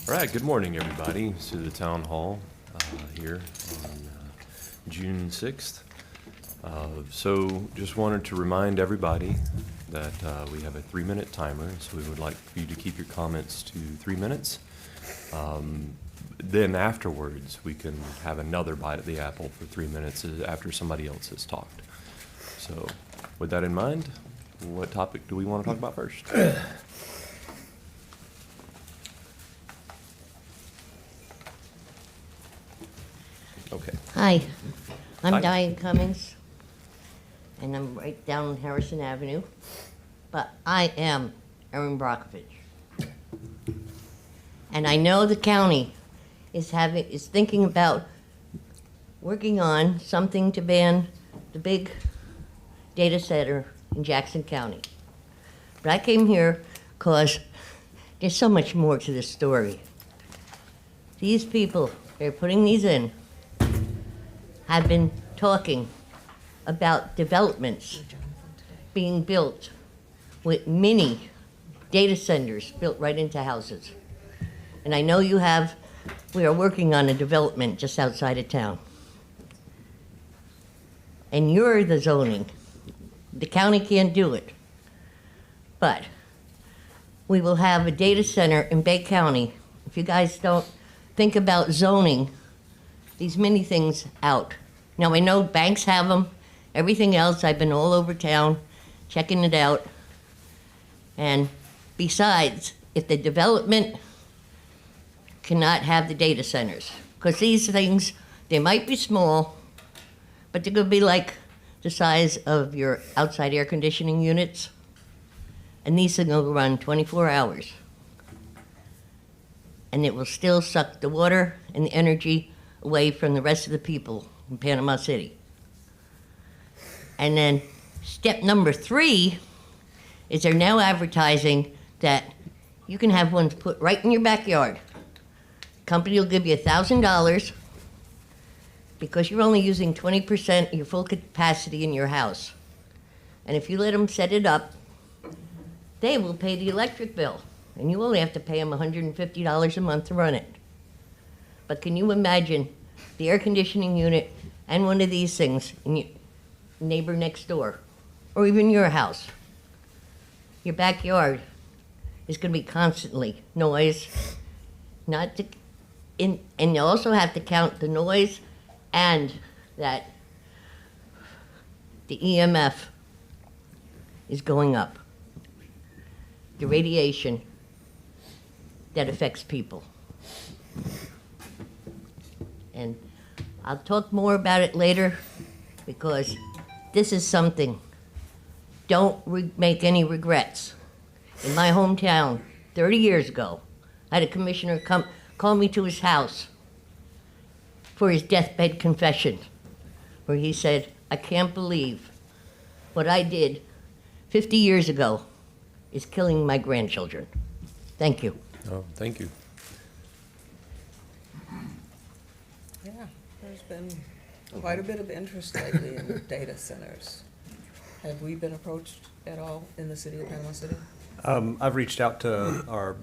All right, good morning, everybody, to the town hall here on June 6th. So just wanted to remind everybody that we have a 3-minute timer, so we would like for you to keep your comments to 3 minutes. Then afterwards, we can have another bite at the apple for 3 minutes after somebody else has talked. So with that in mind, what topic do we want to talk about first? Okay. Hi, I'm Hi. Diane Cummings, and I'm right down Harrison Avenue, but I am Erin Brockovich. And I know the county is thinking about working on something to ban the big data center in Jackson County. But I came here because there's so much more to this story. These people, they're putting these in, have been talking about developments being built with mini data centers built right into houses. And I know we are working on a development just outside of town. And you're the zoning. The county can't do it. But we will have a data center in Bay County. If you guys don't think about zoning these many things out. Now, I know banks have them, everything else, I've been all over town checking it out. And besides, if the development cannot have the data centers, because these things, they might be small, but they're gonna be like the size of your outside air conditioning units. And these are gonna run 24 hours. And it will still suck the water and the energy away from the rest of the people in Panama City. And then step number 3 is they're now advertising that you can have one put right in your backyard. Company will give you $1,000 because you're only using 20% of your full capacity in your house. And if you let them set it up, they will pay the electric bill. And you only have to pay them $150 a month to run it. But can you imagine the air conditioning unit and one of these things in your neighbor next door, or even your house? Your backyard is going to be constantly noise, and you also have to count the noise and that the EMF is going up, the radiation that affects people. And I'll talk more about it later because this is something, don't make any regrets. In my hometown, 30 years ago, I had a commissioner call me to his house for his deathbed confession, where he said, I can't believe what I did 50 years ago is killing my grandchildren. Thank you. Oh, thank you. Yeah, there's been quite a bit of interest lately in data centers. Have we been approached at all in the city of Panama City? I've reached out to our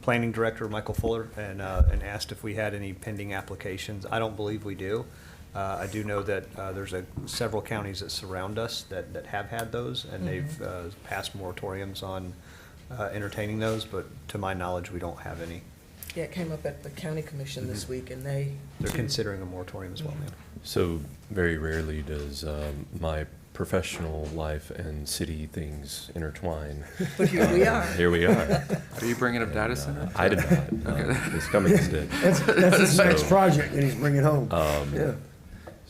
planning director, Michael Fuller, and asked if we had any pending applications. I don't believe we do. I do know that there's several counties that surround us that have had those, and they've passed moratoriums on entertaining those, but to my knowledge, we don't have any. Yeah, it came up at the county commission this week, and they're considering a moratorium as well, ma'am. So very rarely does my professional life and city things intertwine. But here we are. Here we are. Are you bringing up data center? I did not. Ms. Cummings did. That's his next So, project that he's bringing home. Yeah.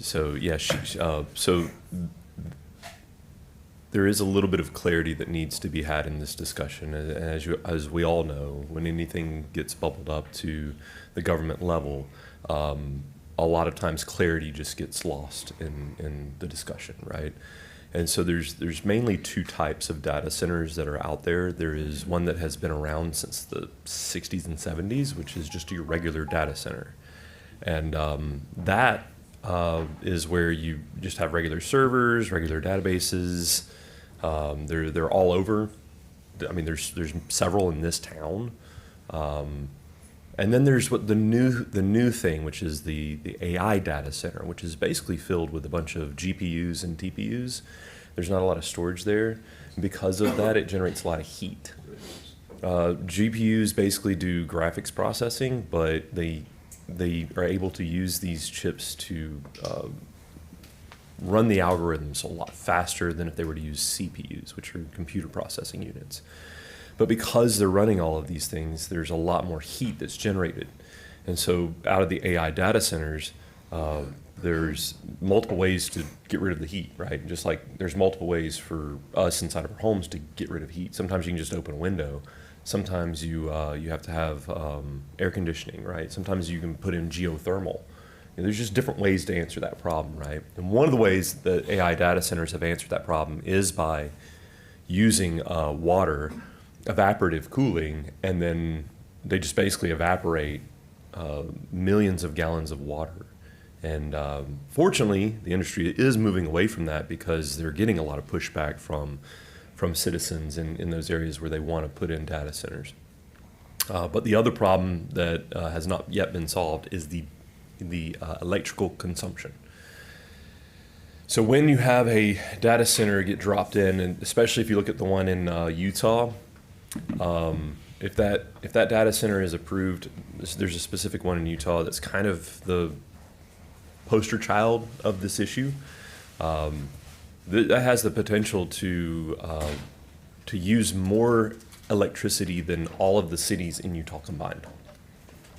So yeah, so there is a little bit of clarity that needs to be had in this discussion. And as we all know, when anything gets bubbled up to the government level, a lot of times clarity just gets lost in the discussion, right? And so there's mainly 2 types of data centers that are out there. There is one that has been around since the 60s and 70s, which is just your regular data center. And that is where you just have regular servers, regular databases. They're all over. I mean, there's several in this town. And then there's what the new thing, which is the AI data center, which is basically filled with a bunch of GPUs and TPUs. There's not a lot of storage there. Because of that, it generates a lot of heat. GPUs basically do graphics processing, but they are able to use these chips to run the algorithms a lot faster than if they were to use CPUs, which are computer processing units. But because they're running all of these things, there's a lot more heat that's generated. And so out of the AI data centers, there's multiple ways to get rid of the heat, right? Just like there's multiple ways for us inside of our homes to get rid of heat. Sometimes you can just open a window. Sometimes you have to have air conditioning, right? Sometimes you can put in geothermal. There's just different ways to answer that problem, right? And one of the ways that AI data centers have answered that problem is by using water, evaporative cooling, and then they just basically evaporate millions of gallons of water. And fortunately, the industry is moving away from that because they're getting a lot of pushback from citizens in those areas where they want to put in data centers. But the other problem that has not yet been solved is the electrical consumption. So when you have a data center get dropped in, and especially if you look at the one in Utah, if that data center is approved, there's a specific one in Utah that's kind of the poster child of this issue. That has the potential to use more electricity than all of the cities in Utah combined.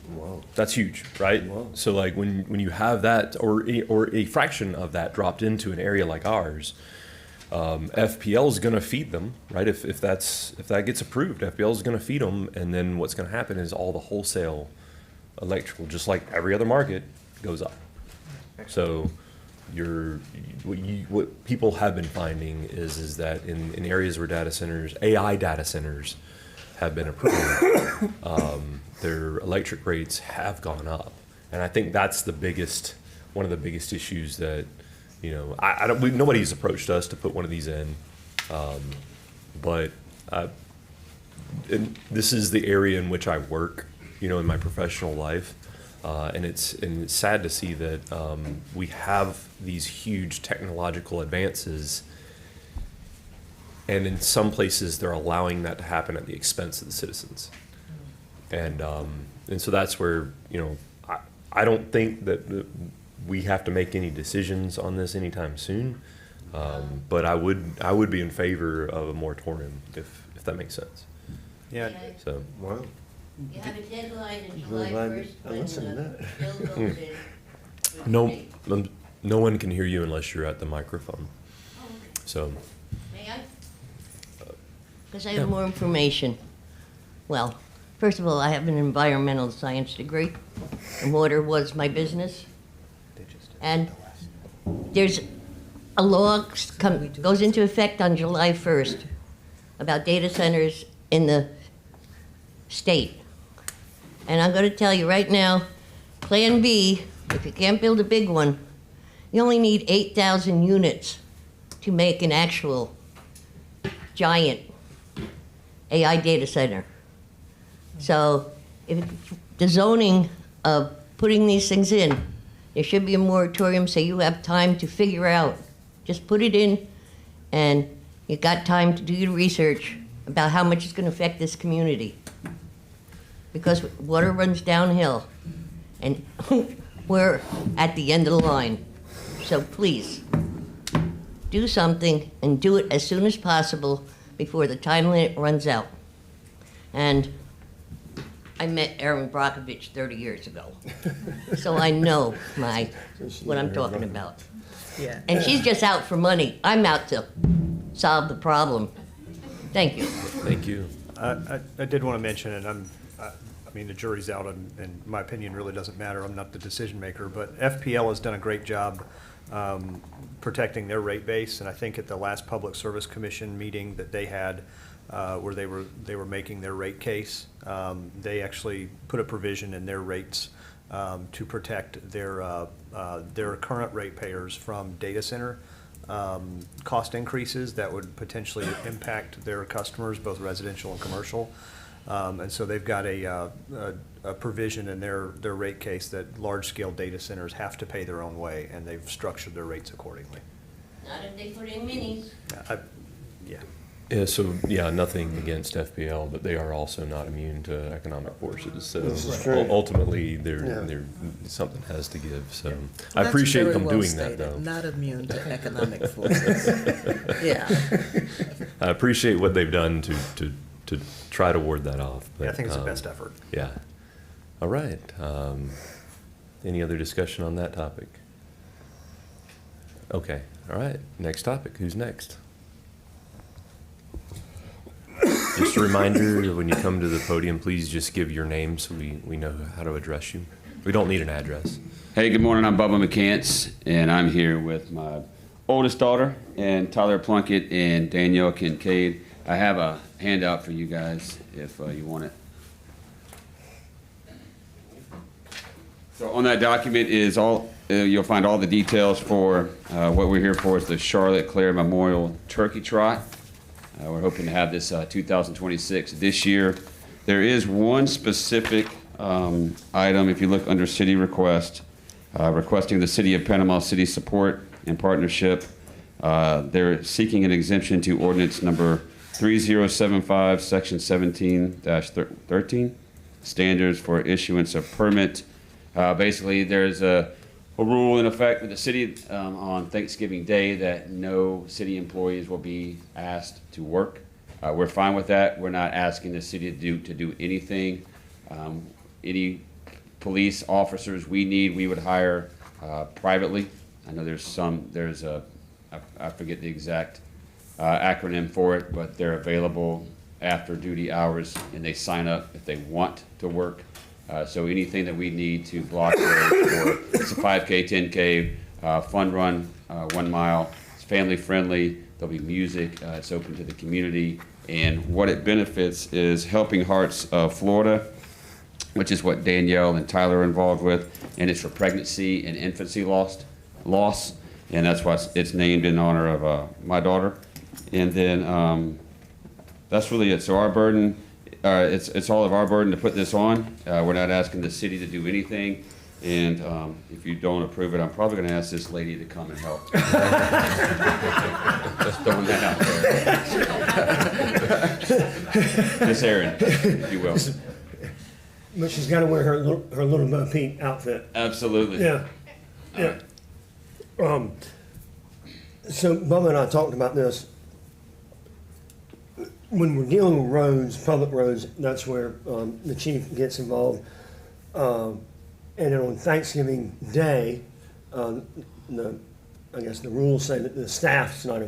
Wow. That's huge, right? Wow. So like when you have that or a fraction of that dropped into an area like ours, FPL is going to feed them, right? If that gets approved, FPL is going to feed them, and then what's going to happen is all the wholesale electrical, just like every other market, goes up. So what people have been finding is that in areas where AI data centers have been approved, their electric rates have gone up, and I think that's one of the biggest issues that nobody's approached us to put one of these in, but and this is the area in which I work, in my professional life. And it's sad to see that we have these huge technological advances, and in some places they're allowing that to happen at the expense of the citizens. And so that's where I don't think that we have to make any decisions on this anytime soon, but I would be in favor of a moratorium if that makes sense. Yeah, So. Wow. You have a deadline in Really July glad 1st I when listened to the that. bill goes in. for the No, state. no one can hear you unless you're at the microphone. Oh, okay. So, May I? Because I have more information. Well, first of all, I have an environmental science degree, and water was my business. And there's a law goes into effect on July 1st about data centers in the state. And I'm going to tell you right now, Plan B, if you can't build a big one, you only need 8,000 units to make an actual giant AI data center. So if the zoning of putting these things in, there should be a moratorium so you have time to figure out. Just put it in, and you got time to do your research about how much it's going to affect this community. Because water runs downhill, and we're at the end of the line. So please, do something, and do it as soon as possible before the time limit runs out. And I met Erin Brockovich 30 years ago, so I know what I'm talking about. Yeah. And she's just out for money. I'm out to solve the problem. Thank you. thank you. I did want to mention, and the jury's out, and my opinion really doesn't matter. I'm not the decision maker, but FPL has done a great job protecting their rate base, and I think at the last Public Service Commission meeting that they had, where they were making their rate case, they actually put a provision in their rates to protect their current ratepayers from data center cost increases that would potentially impact their customers, both residential and commercial. And so they've got a provision in their rate case that large-scale data centers have to pay their own way, and they've structured their rates accordingly. Not if they put in minis. Yeah. Yeah, so, yeah, nothing against FPL, but they are also not immune to economic forces. So This is true. ultimately, Yeah. something has to give, so. I That's appreciate very them well doing that, stated. though. Not immune to economic forces. Yeah. I appreciate what they've done to try to ward that off. Yeah, I but, think it's the best effort. Yeah. All right. Any other discussion on that topic? Okay. All right. Next topic. Who's next? Just a reminder that when you come to the podium, please just give your name so we know how to address you. We don't need an address. Hey, good morning. I'm Bubba McCants, and I'm here with my oldest daughter, and Tyler Plunkett and Danielle Kincaid. I have a handout for you guys if you want it. So on that document is you'll find all the details for what we're here for is the Charlotte Claire Memorial Turkey Trot. We're hoping to have this 2026 this year. There is one specific item, if you look under city request, requesting the City of Panama City support and partnership. They're seeking an exemption to ordinance number 3075, section 17-13, standards for issuance of permit. Basically, there's a rule in effect with the city on Thanksgiving Day that no city employees will be asked to work. We're fine with that. We're not asking the city to do anything. Any police officers we need, we would hire privately. I know there's I forget the exact acronym for it, but they're available after duty hours, and they sign up if they want to work. So anything that we need to block roads for, it's a 5K, 10K, fun run, 1 mile. It's family friendly. There'll be music. It's open to the community. And what it benefits is Helping Hearts of Florida, which is what Danielle and Tyler are involved with. And it's for pregnancy and infancy loss. And that's why it's named in honor of my daughter. And then that's really it. So our burden, it's all of our burden to put this on. We're not asking the city to do anything. And if you don't approve it, I'm probably going to ask this lady to come and help. Just throwing that out there. Miss Erin, if you will. But she's got to wear her little Bo Peep outfit. Absolutely. Yeah. Yeah. So Bubba and I talked about this. When we're dealing with roads, public roads, that's where the chief gets involved. And then on Thanksgiving Day, I guess the rules say that the staff's not,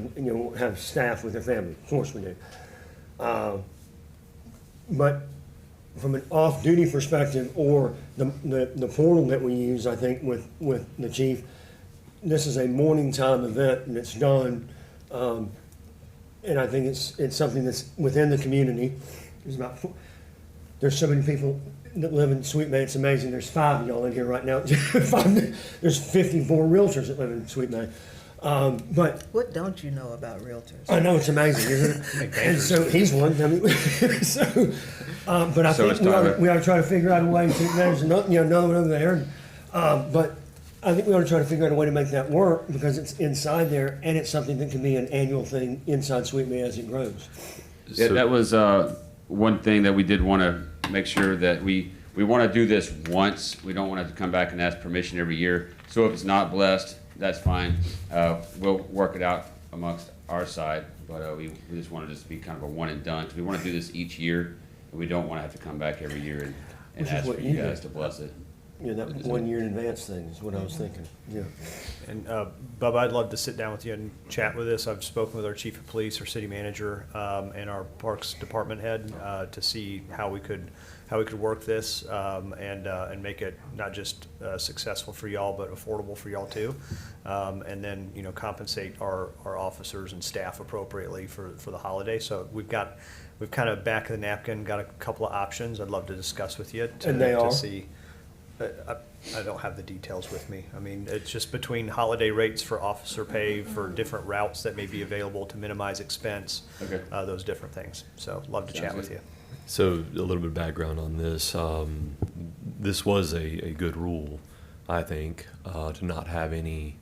have staff with their family. Of course we do. But from an off-duty perspective, or the portal that we use, I think with the chief, this is a morning time event and it's done. And I think it's something that's within the community. There's so many people that live in Sweet May. It's amazing. There's 5 of y'all in here right now. There's 54 realtors that live in Sweet May. But What don't you know about realtors? I know it's amazing, isn't it? And so he's one. I mean, but I So think is Tyler. we ought to try to figure out a way to. There's another one over there. But I think we ought to try to figure out a way to make that work because it's inside there and it's something that can be an annual thing inside Sweet May as it grows. Yeah, that was one thing that we did want to make sure that we want to do this once. We don't want to have to come back and ask permission every year. So if it's not blessed, that's fine. We'll work it out amongst our side, but we just want to just be kind of a one and done because we want to do this each year, and we don't want to have to come back every year and Which is ask what for you you do. guys to bless it. That 1 year in advance thing is what I was thinking. Yeah. And Bubba, I'd love to sit down with you and chat with us. I've spoken with our chief of police, our city manager, and our parks department head to see how we could work this and make it not just successful for y'all, but affordable for y'all too. And then compensate our officers and staff appropriately for the holiday. So we've kind of back of the napkin got a couple of options. I'd love to discuss with you And they are? to see. I don't have the details with me. I mean, it's just between holiday rates for officer pay for different routes that may be available to minimize expense, Okay. those different things. So love to chat with you. So a little bit of background on this. This was a good rule, I think, to not have any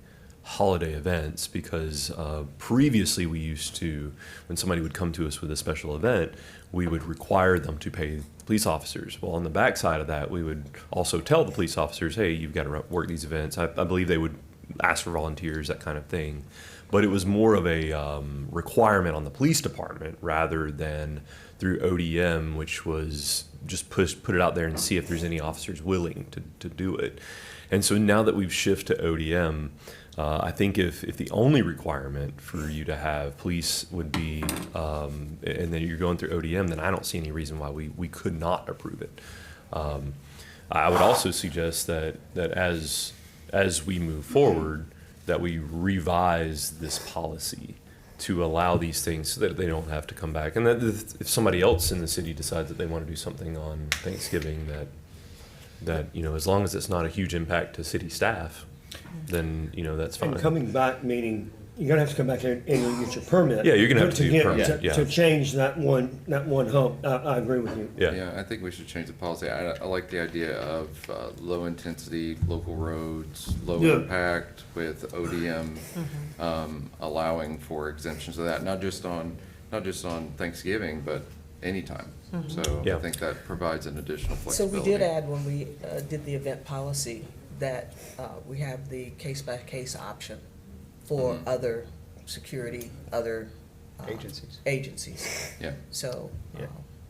holiday events because previously we used to, when somebody would come to us with a special event, we would require them to pay police officers. Well, on the backside of that, we would also tell the police officers, hey, you've got to work these events. I believe they would ask for volunteers, that kind of thing. But it was more of a requirement on the police department rather than through ODM, which was just put it out there and see if there's any officers willing to do it. And so now that we've shifted to ODM, I think if the only requirement for you to have police would be, and then you're going through ODM, then I don't see any reason why we could not approve it. I would also suggest that as we move forward, that we revise this policy to allow these things so that they don't have to come back. And that if somebody else in the city decides that they want to do something on Thanksgiving, that as long as it's not a huge impact to city staff, then that's fine. And coming back, meaning you're gonna have to come back and get your permit. Yeah, you're gonna have to do get- permit, yeah. To change that one hump. I agree with you. Yeah. I think we should change the policy. I like the idea of low-intensity local roads, low Yeah. impact with ODM, allowing for exemptions of that, not just on Thanksgiving, but anytime. So Yeah. I think that provides an additional So flexibility. we did add when we did the event policy that we have the case-by-case option for other security, other agencies. Yeah. So, Yeah.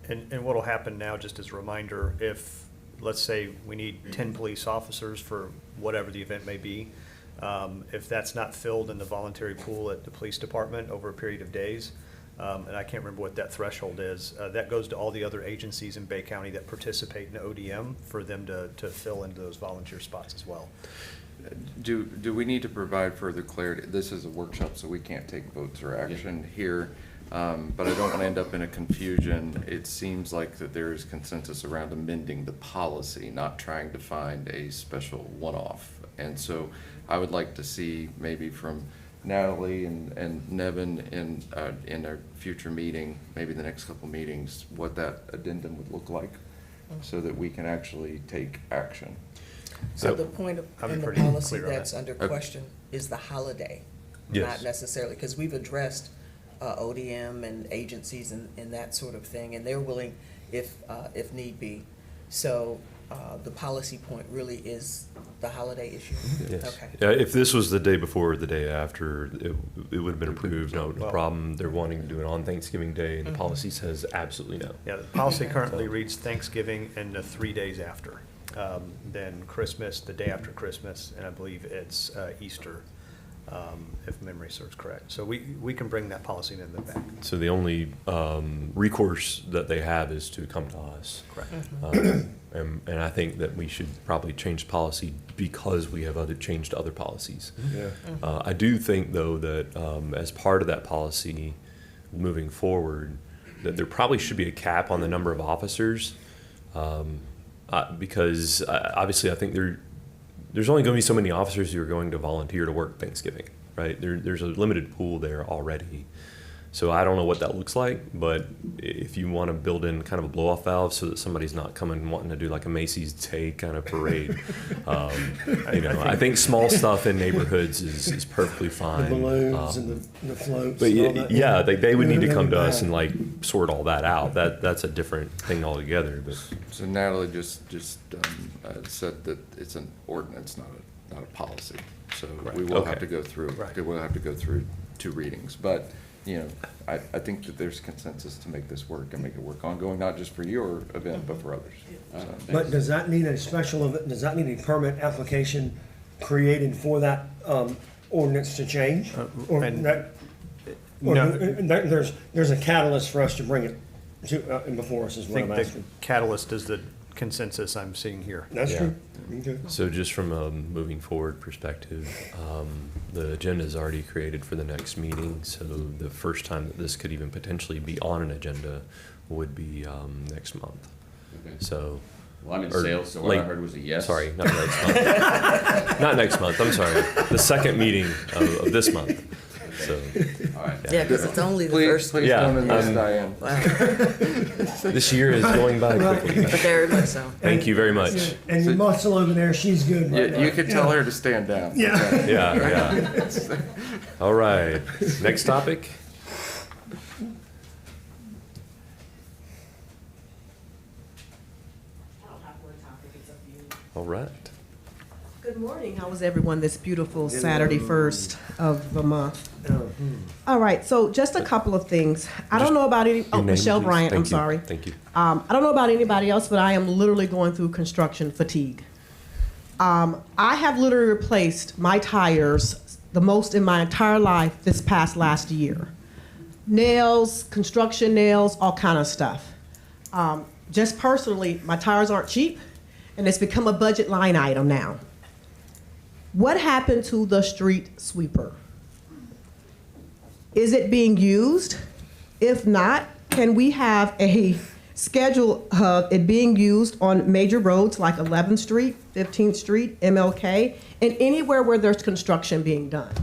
And what'll happen now, just as a reminder, if, let's say, we need 10 police officers for whatever the event may be, if that's not filled in the voluntary pool at the police department over a period of days, and I can't remember what that threshold is, that goes to all the other agencies in Bay County that participate in ODM for them to fill into those volunteer spots as well. Do we need to provide further clarity? This is a workshop, so we can't take votes or action here, but I don't want to end up in a confusion. It seems like that there is consensus around amending the policy, not trying to find a special one-off. And so I would like to see maybe from Natalie and Nevin in our future meeting, maybe the next couple meetings, what that addendum would look like, so that we can actually take action. so the point I'm in the pretty policy clear on that's that. under Okay. question is the holiday. Yes. Not necessarily, because we've addressed ODM and agencies and that sort of thing, and they're willing if need be. So the policy point really is the holiday issue? Yes. Okay. Yeah, if this was the day before or the day after, it would have been approved, no Well- problem. They're wanting to do it on Thanksgiving Day, and the policy says absolutely no. Yeah, the policy currently reads Thanksgiving and the 3 days after. Then Christmas, the day after Christmas, and I believe it's Easter, if memory serves correct. So we can bring that policy amendment back. So the only recourse that they have is to come to us. Correct. And I think that we should probably change policy because we have changed other policies. Yeah. I do think, though, that as part of that policy moving forward, that there probably should be a cap on the number of officers, because obviously I think there's only going to be so many officers who are going to volunteer to work Thanksgiving, right? There's a limited pool there already. So I don't know what that looks like, but if you want to build in kind of a blow-off valve so that somebody's not coming wanting to do like a Macy's Day kind of parade, I think small stuff in neighborhoods is perfectly The fine. balloons and the floats. But and all that. yeah, they would need to Yeah, come to us bad. and like sort all that out. That's a different thing altogether. But So Natalie just said that it's an ordinance, not a policy. So we will have Okay. to go through, Right. we'll have to go through 2 readings. But, I think that there's consensus to make this work and make it work ongoing, not just for your event, but for others. So- But does that need a special, does that need a permit application created for that ordinance to change? Or and- that, or No. there's a catalyst for us to bring it to, before us is I what I'm think the asking. catalyst is the consensus I'm seeing here. That's Yeah. true. Okay. so just from a moving forward perspective, the agenda is already created for the next meeting. So the first time that this could even potentially be on an agenda would be next month. Okay. So. Well, I'm in or sales, so what I late- heard was a yes. Sorry, not next month. Not next month, I'm sorry. The second meeting of this month. So, Yeah, because it's only the Please, first. please Yeah, don't miss I'm- Diane. Wow, this year is going by quickly. very much so. Thank you very much. And your muscle over there, she's good right now. You can tell her to stand down. Yeah. Yeah. All right. Next topic. I don't have one topic, it's a few. All right. Good morning. How was everyone this beautiful Saturday first of the month? All right, so just a couple of things. I don't know about any, Your name, Michelle please. Bryant, I'm Thank you. sorry. Thank you. I don't know about anybody else, but I am literally going through construction fatigue. I have literally replaced my tires the most in my entire life this past last year. Nails, construction nails, all kind of stuff. Just personally, my tires aren't cheap, and it's become a budget line item now. What happened to the street sweeper? Is it being used? If not, can we have a schedule of it being used on major roads like 11th Street, 15th Street, MLK, and anywhere where there's construction being done?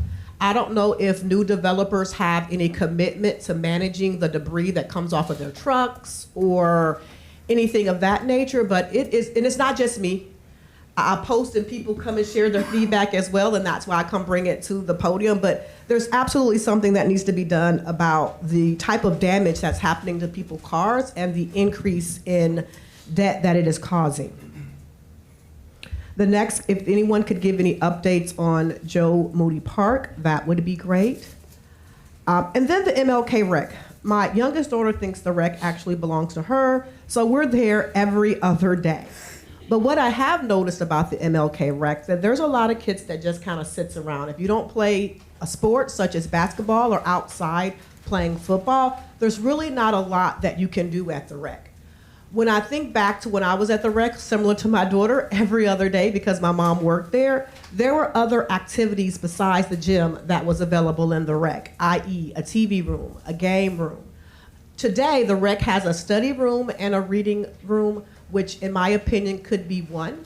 I don't know if new developers have any commitment to managing the debris that comes off of their trucks or anything of that nature, but it is, and it's not just me. I post and people come and share their feedback as well, and that's why I come bring it to the podium. But there's absolutely something that needs to be done about the type of damage that's happening to people's cars and the increase in debt that it is causing. The next, if anyone could give any updates on Joe Moody Park, that would be great. And then the MLK wreck. My youngest daughter thinks the wreck actually belongs to her, so we're there every other day. But what I have noticed about the MLK wreck, that there's a lot of kids that just kind of sits around. If you don't play a sport such as basketball or outside playing football, there's really not a lot that you can do at the wreck. When I think back to when I was at the rec, similar to my daughter, every other day because my mom worked there were other activities besides the gym that was available in the rec, i.e. a TV room, a game room. Today, the rec has a study room and a reading room, which in my opinion could be one.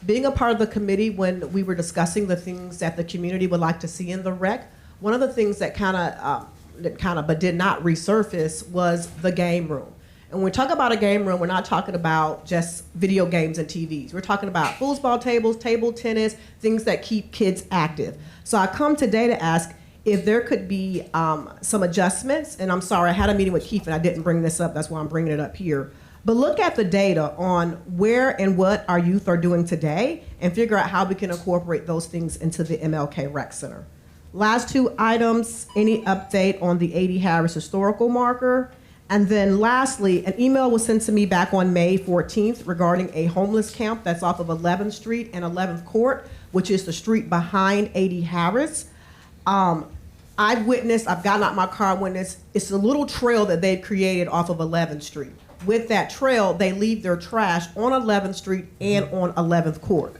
Being a part of the committee when we were discussing the things that the community would like to see in the rec, one of the things that but did not resurface was the game room. And when we talk about a game room, we're not talking about just video games and TVs. We're talking about foosball tables, table tennis, things that keep kids active. So I come today to ask if there could be some adjustments. And I'm sorry, I had a meeting with Keith and I didn't bring this up. That's why I'm bringing it up here. But look at the data on where and what our youth are doing today and figure out how we can incorporate those things into the MLK Rec Center. Last two items, any update on the 80 Harris historical marker? And then lastly, an email was sent to me back on May 14th regarding a homeless camp that's off of 11th Street and 11th Court, which is the street behind 80 Harris. I've gotten out my car and witnessed, it's a little trail that they've created off of 11th Street. With that trail, they leave their trash on 11th Street and on 11th Court.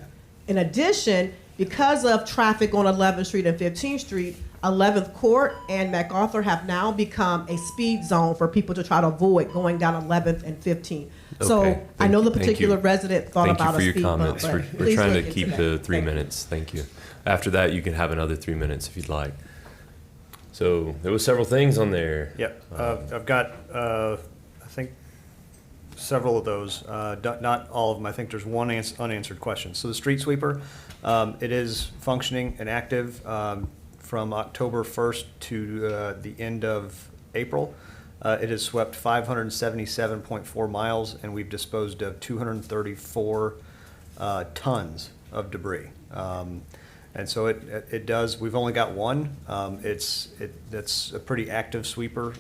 In addition, because of traffic on 11th Street and 15th Street, 11th Court and MacArthur have now become a speed zone for people to try to avoid going down 11th and 15th. So Okay. I know the Thank you. particular resident thought Thank you about for a your speed bump, comments. but We're please trying look to into keep that. the 3 Thank you. minutes. Thank you. After that, you can have another 3 minutes if you'd like. So there was several things on there. Yep, I've got, I think, several of those, not all of them. I think there's one unanswered question. So the street sweeper, it is functioning and active from October 1st to the end of April. It has swept 577.4 miles, and we've disposed of 234 tons of debris. And so it does. We've only got one. That's a pretty active sweeper.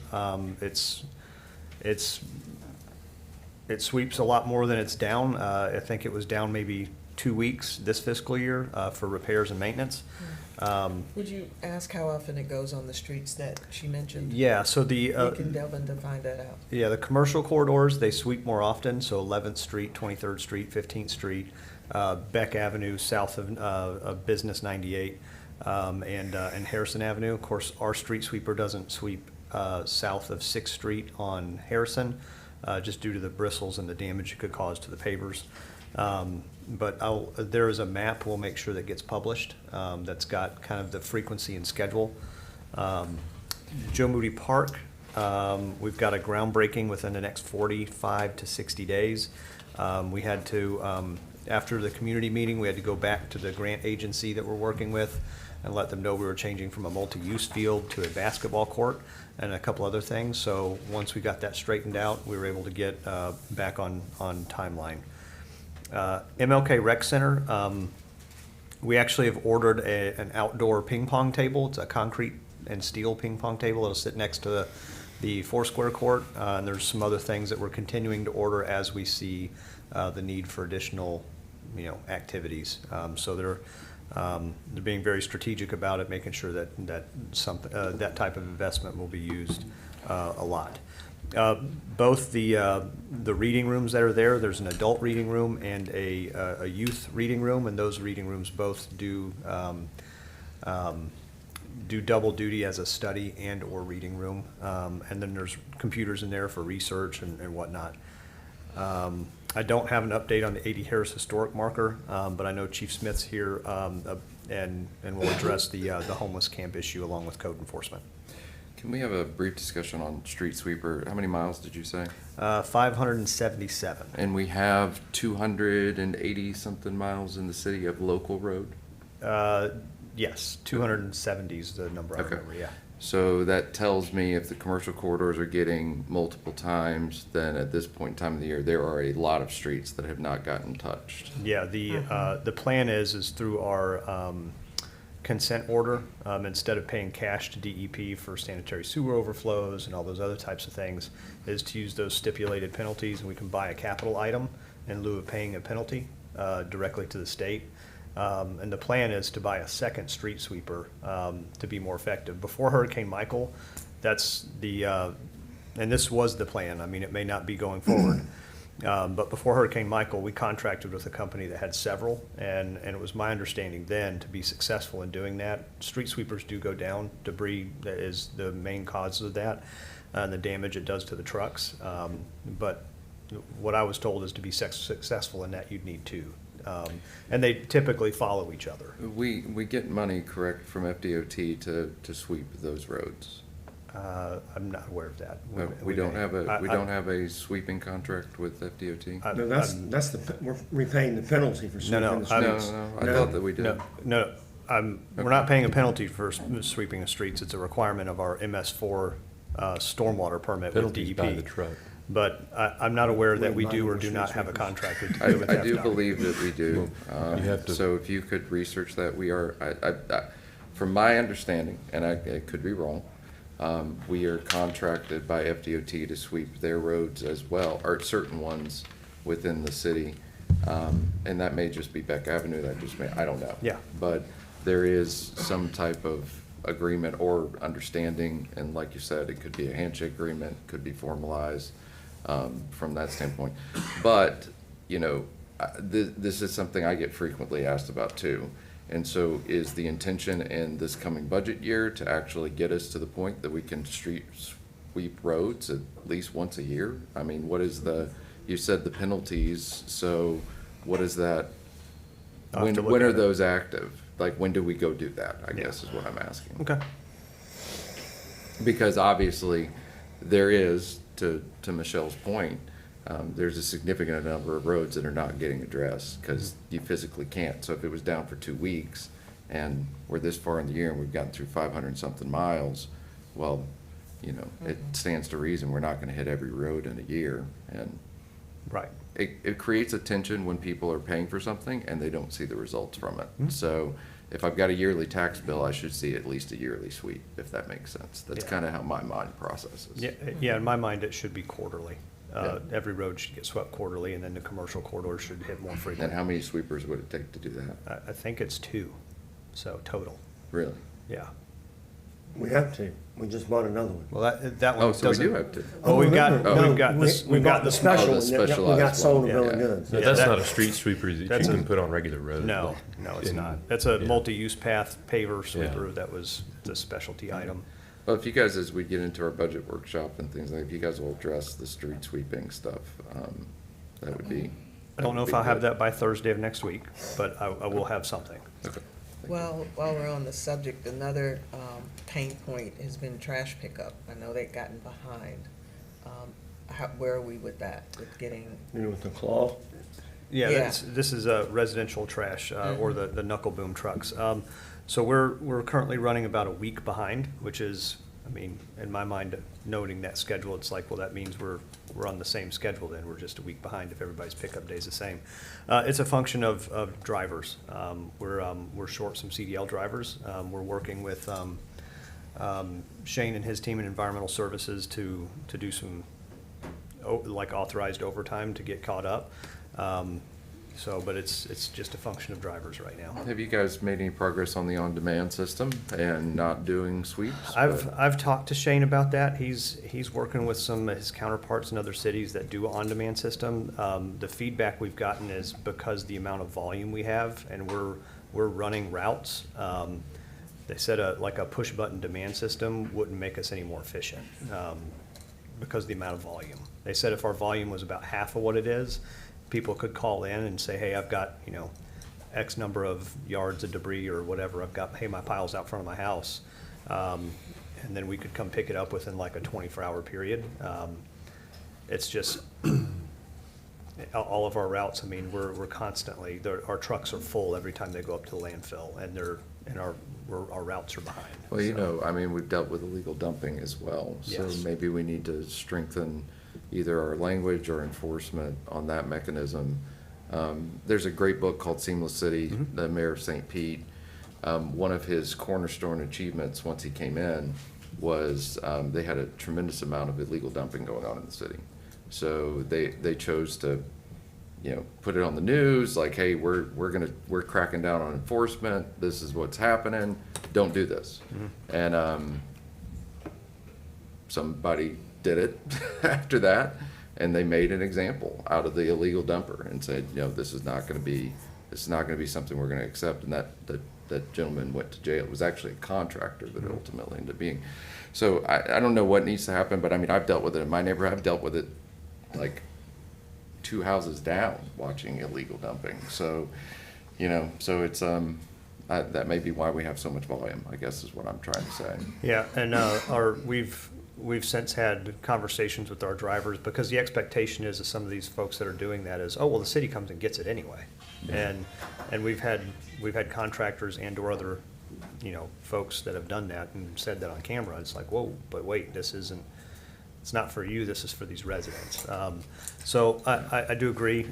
It sweeps a lot more than it's down. I think it was down maybe 2 weeks this fiscal year for repairs and maintenance. Would you ask how often it goes on the streets that she mentioned? Yeah. So We can delve into find that out. Yeah, the commercial corridors, they sweep more often, so 11th Street, 23rd Street, 15th Street, Beck Avenue, south of Business 98, and Harrison Avenue. Of course, our street sweeper doesn't sweep south of 6th Street on Harrison, just due to the bristles and the damage it could cause to the pavers. But there is a map we'll make sure that gets published that's got kind of the frequency and schedule Joe Moody Park, we've got a groundbreaking within the next 45 to 60 days. We had to, after the community meeting, we had to go back to the grant agency that we're working with and let them know we were changing from a multi-use field to a basketball court and a couple other things. So once we got that straightened out, we were able to get back on timeline. MLK Rec Center, we actually have ordered an outdoor ping pong table. It's a concrete and steel ping pong table. It'll sit next to the Foursquare court. And there's some other things that we're continuing to order as we see the need for additional, activities. So they're being very strategic about it, making sure that that type of investment will be used a lot. Both the reading rooms that are there, there's an adult reading room and a youth reading room, and those reading rooms both do double duty as a study and or reading room. And then there's computers in there for research and whatnot. I don't have an update on the 80 Harris Historic Marker, but I know Chief Smith's here and will address the homeless camp issue along with code enforcement. Can we have a brief discussion on street sweeper? How many miles did you say? 577. And we have 280 something miles in the city of local road? Yes, 270 is the number I Okay. remember, yeah. So that tells me if the commercial corridors are getting multiple times, then at this point in time of the year, there are a lot of streets that have not gotten touched. Yeah, the plan is through our consent order, instead of paying cash to DEP for sanitary sewer overflows and all those other types of things, is to use those stipulated penalties, and we can buy a capital item in lieu of paying a penalty directly to the state. And the plan is to buy a second street sweeper to be more effective. Before Hurricane Michael, that's and this was the plan. I mean, it may not be going forward. But before Hurricane Michael, we contracted with a company that had several, and it was my understanding then to be successful in doing that. Street sweepers do go down. Debris that is the main cause of that, and the damage it does to the trucks. But what I was told is to be successful in that, you'd need two. And they typically follow each other. We get money, correct, from FDOT to sweep those roads? I'm not aware of that. We don't have I- don't have a sweeping contract with FDOT? I- No, that's we're repaying the penalty for sweeping no, the I'm- streets. I thought that we did. No, we're not paying a penalty for sweeping the streets. It's a requirement of our MS4 stormwater permit with Penalties by the DEP. truck. But I'm not aware that we do or do Street not have a sweepers. contract with I do FDOT. believe that we do. you have to- So if you could research that, we are, from my understanding, and I could be wrong, we are contracted by FDOT to sweep their roads as well, or certain ones within the city. And that may just be Beck Avenue, I don't know. Yeah. But there is some type of agreement or understanding, and like you said, it could be a handshake agreement, could be formalized from that standpoint. But, this is something I get frequently asked about too. And so is the intention in this coming budget year to actually get us to the point that we can street sweep roads at least once a year? I mean, you said the penalties, so what is that? I'll have to look When at are it. those active? Like, when do we go do that, I Yeah. guess is what I'm asking. Okay. Because obviously, there is, to Michelle's point, there's a significant number of roads that are not getting addressed because you physically can't. So if it was down for 2 weeks and we're this far in the year and we've gotten through 500 and something miles, well, it stands to reason we're not gonna hit every road in a year. And Right. it creates a tension when people are paying for something and they don't see the results from it. So if I've got a yearly tax bill, I should see at least a yearly sweep, if that makes sense. That's Yeah. kind of how my mind processes. Yeah, in my mind, it should be quarterly. Yeah. Every road should get swept quarterly, and then the commercial corridors should hit more And frequently. how many sweepers would it take to do that? I think it's 2, so total, Really? yeah. We have to. We just bought another one. Well, that one Oh, so we doesn't. do have to. Well, we've got, No, we've got this, we we've bought got the the special Oh, one the that we got specialized sold one. to Bill Yeah, and yeah. Goods. But Yeah, that's that- not a street sweeper that you that's can a- put on regular roads. No, it's In- not. That's a yeah. multi-use path paver Yeah. sweeper that was the specialty item. Well, if you guys, as we get into our budget workshop and things like, if you guys will address the street sweeping stuff, that would be. I don't know if I'll have that by Thursday of next week, but I will have something. Okay. Well, while we're on the subject, another pain point has been trash pickup. I know they've gotten behind. Where are we with that, with getting? With the claw. Yeah, Yeah. this is residential trash, or the knuckle boom trucks. So we're currently running about a week behind, which is, I mean, in my mind, noting that schedule, it's like, well, that means we're on the same schedule then. We're just a week behind if everybody's pickup day's the same. It's a function of drivers. We're short some CDL drivers. We're working with Shane and his team in environmental services to do some like authorized overtime to get caught up. But it's just a function of drivers right now. Have you guys made any progress on the on-demand system and not doing sweeps? I've talked to Shane about that. He's working with some of his counterparts in other cities that do on-demand system. The feedback we've gotten is because the amount of volume we have and we're running routes. They said like a push-button demand system wouldn't make us any more efficient because of the amount of volume. They said if our volume was about half of what it is, people could call in and say, hey, I've got, X number of yards of debris or whatever. Hey, my pile's out front of my house. And then we could come pick it up within like a 24-hour period. It's just, all of our routes, I mean, we're constantly, our trucks are full every time they go up to the landfill, and our routes are behind. Well, I mean, we've dealt with illegal dumping as well. So Yes. maybe we need to strengthen either our language or enforcement on that mechanism. There's a great book called Seamless City, the mayor of St. Pete. One of his cornerstone achievements once he came in was they had a tremendous amount of illegal dumping going on in the city. So they chose to, put it on the news, like, hey, we're cracking down on enforcement. This is what's happening. Don't do this. And somebody did it after that, and they made an example out of the illegal dumper and said, this is not going to be something we're going to accept. And that gentleman went to jail. It was actually a contractor that ultimately ended up being. So I don't know what needs to happen, but I mean, I've dealt with it in my neighborhood. I've dealt with it like 2 houses down watching illegal dumping. So, so it's, that may be why we have so much volume, I guess is what I'm trying to say. Yeah, and we've since had conversations with our drivers, because the expectation is that some of these folks that are doing that is, oh, well, the city comes and gets it anyway. And we've had contractors and or other, folks that have done that and said that on camera. It's like, whoa, but wait, it's not for you, this is for these residents. So I do agree.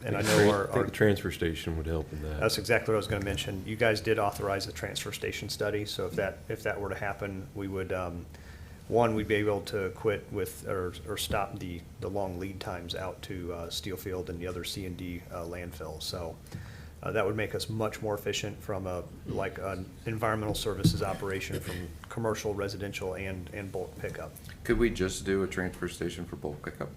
And I know I think the transfer station would help in that. that's exactly what I was going to mention. You guys did authorize a transfer station study, so if that were to happen, we would, we'd be able to quit with, or stop the long lead times out to Steelfield and the other C&D landfills. So that would make us much more efficient from an environmental services operation, from commercial, residential, and bulk pickup. Could we just do a transfer station for bulk pickup?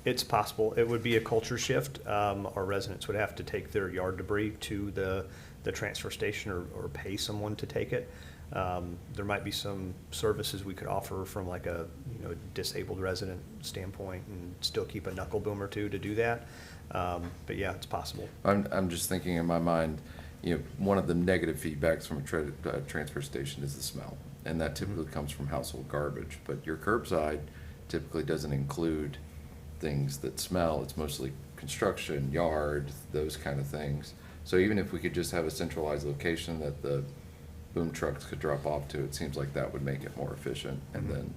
It's possible. It would be a culture shift. Our residents would have to take their yard debris to the transfer station or pay someone to take it. There might be some services we could offer from like a disabled resident standpoint and still keep a knuckle boom or two to do that. But yeah, it's possible. I'm just thinking in my mind, one of the negative feedbacks from a transfer station is the smell. And that typically comes from household garbage. But your curbside typically doesn't include things that smell. It's mostly construction, yard, those kind of things. So even if we could just have a centralized location that the boom trucks could drop off to, it seems like that would make it more efficient. And then,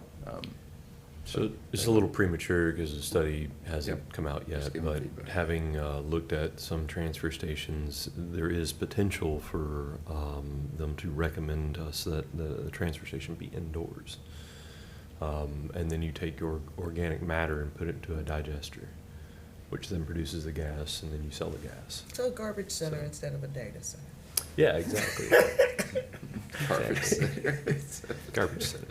So it's a little premature because the study hasn't Yep. come out yet, Just give them but feedback. having looked at some transfer stations, there is potential for them to recommend us that the transfer station be indoors. And then you take your organic matter and put it into a digester, which then produces the gas, and then you sell the gas. So a garbage center instead of a data center. Yeah, exactly. Garbage. Garbage center.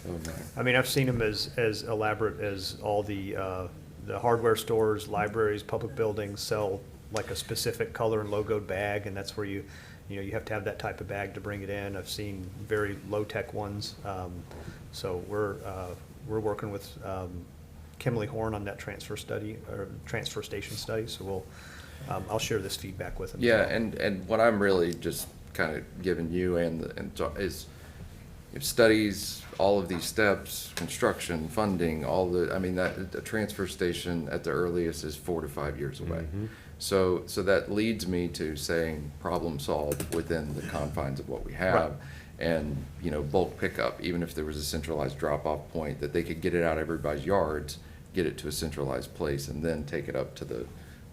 Oh, man. I mean, I've seen them as elaborate as all the hardware stores, libraries, public buildings sell like a specific color and logoed bag, and that's where you have to have that type of bag to bring it in. I've seen very low-tech ones. So we're working with Kimberly Horn on that transfer station study. So I'll share this feedback with them. Yeah, and what I'm really just kind of giving you is have studies, all of these steps, construction, funding, all the, I mean, that, a transfer station at the earliest is 4 to 5 years away. So that leads me to saying problem solved within the confines of what we have. And, you know, bulk pickup, even if there was a centralized drop-off point, that they could get it out of everybody's yards, get it to a centralized place, and then take it up to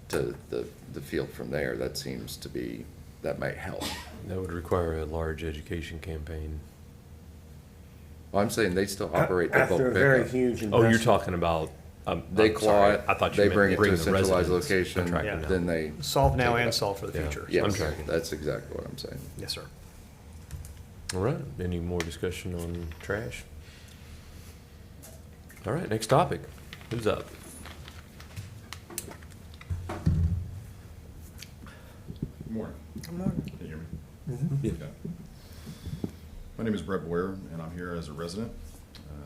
the field from there. That seems to be, that might help. That would require a large education campaign. Well, I'm saying they still operate the bulk After a very pickup. huge Oh, investment. you're talking about, They I'm claw sorry. it, I thought you they meant bring it to a the centralized residents location, and track it it down. then they. Solve now take it and up. solve for the Yeah. future. Yes, I'm tracking. that's exactly what I'm saying. Yes, sir. All right, any more discussion on trash? All right, next topic. Who's up? Good morning. Good morning. Can you hear me? Yeah. Okay. My name is Brett Boyer, and I'm here as a resident.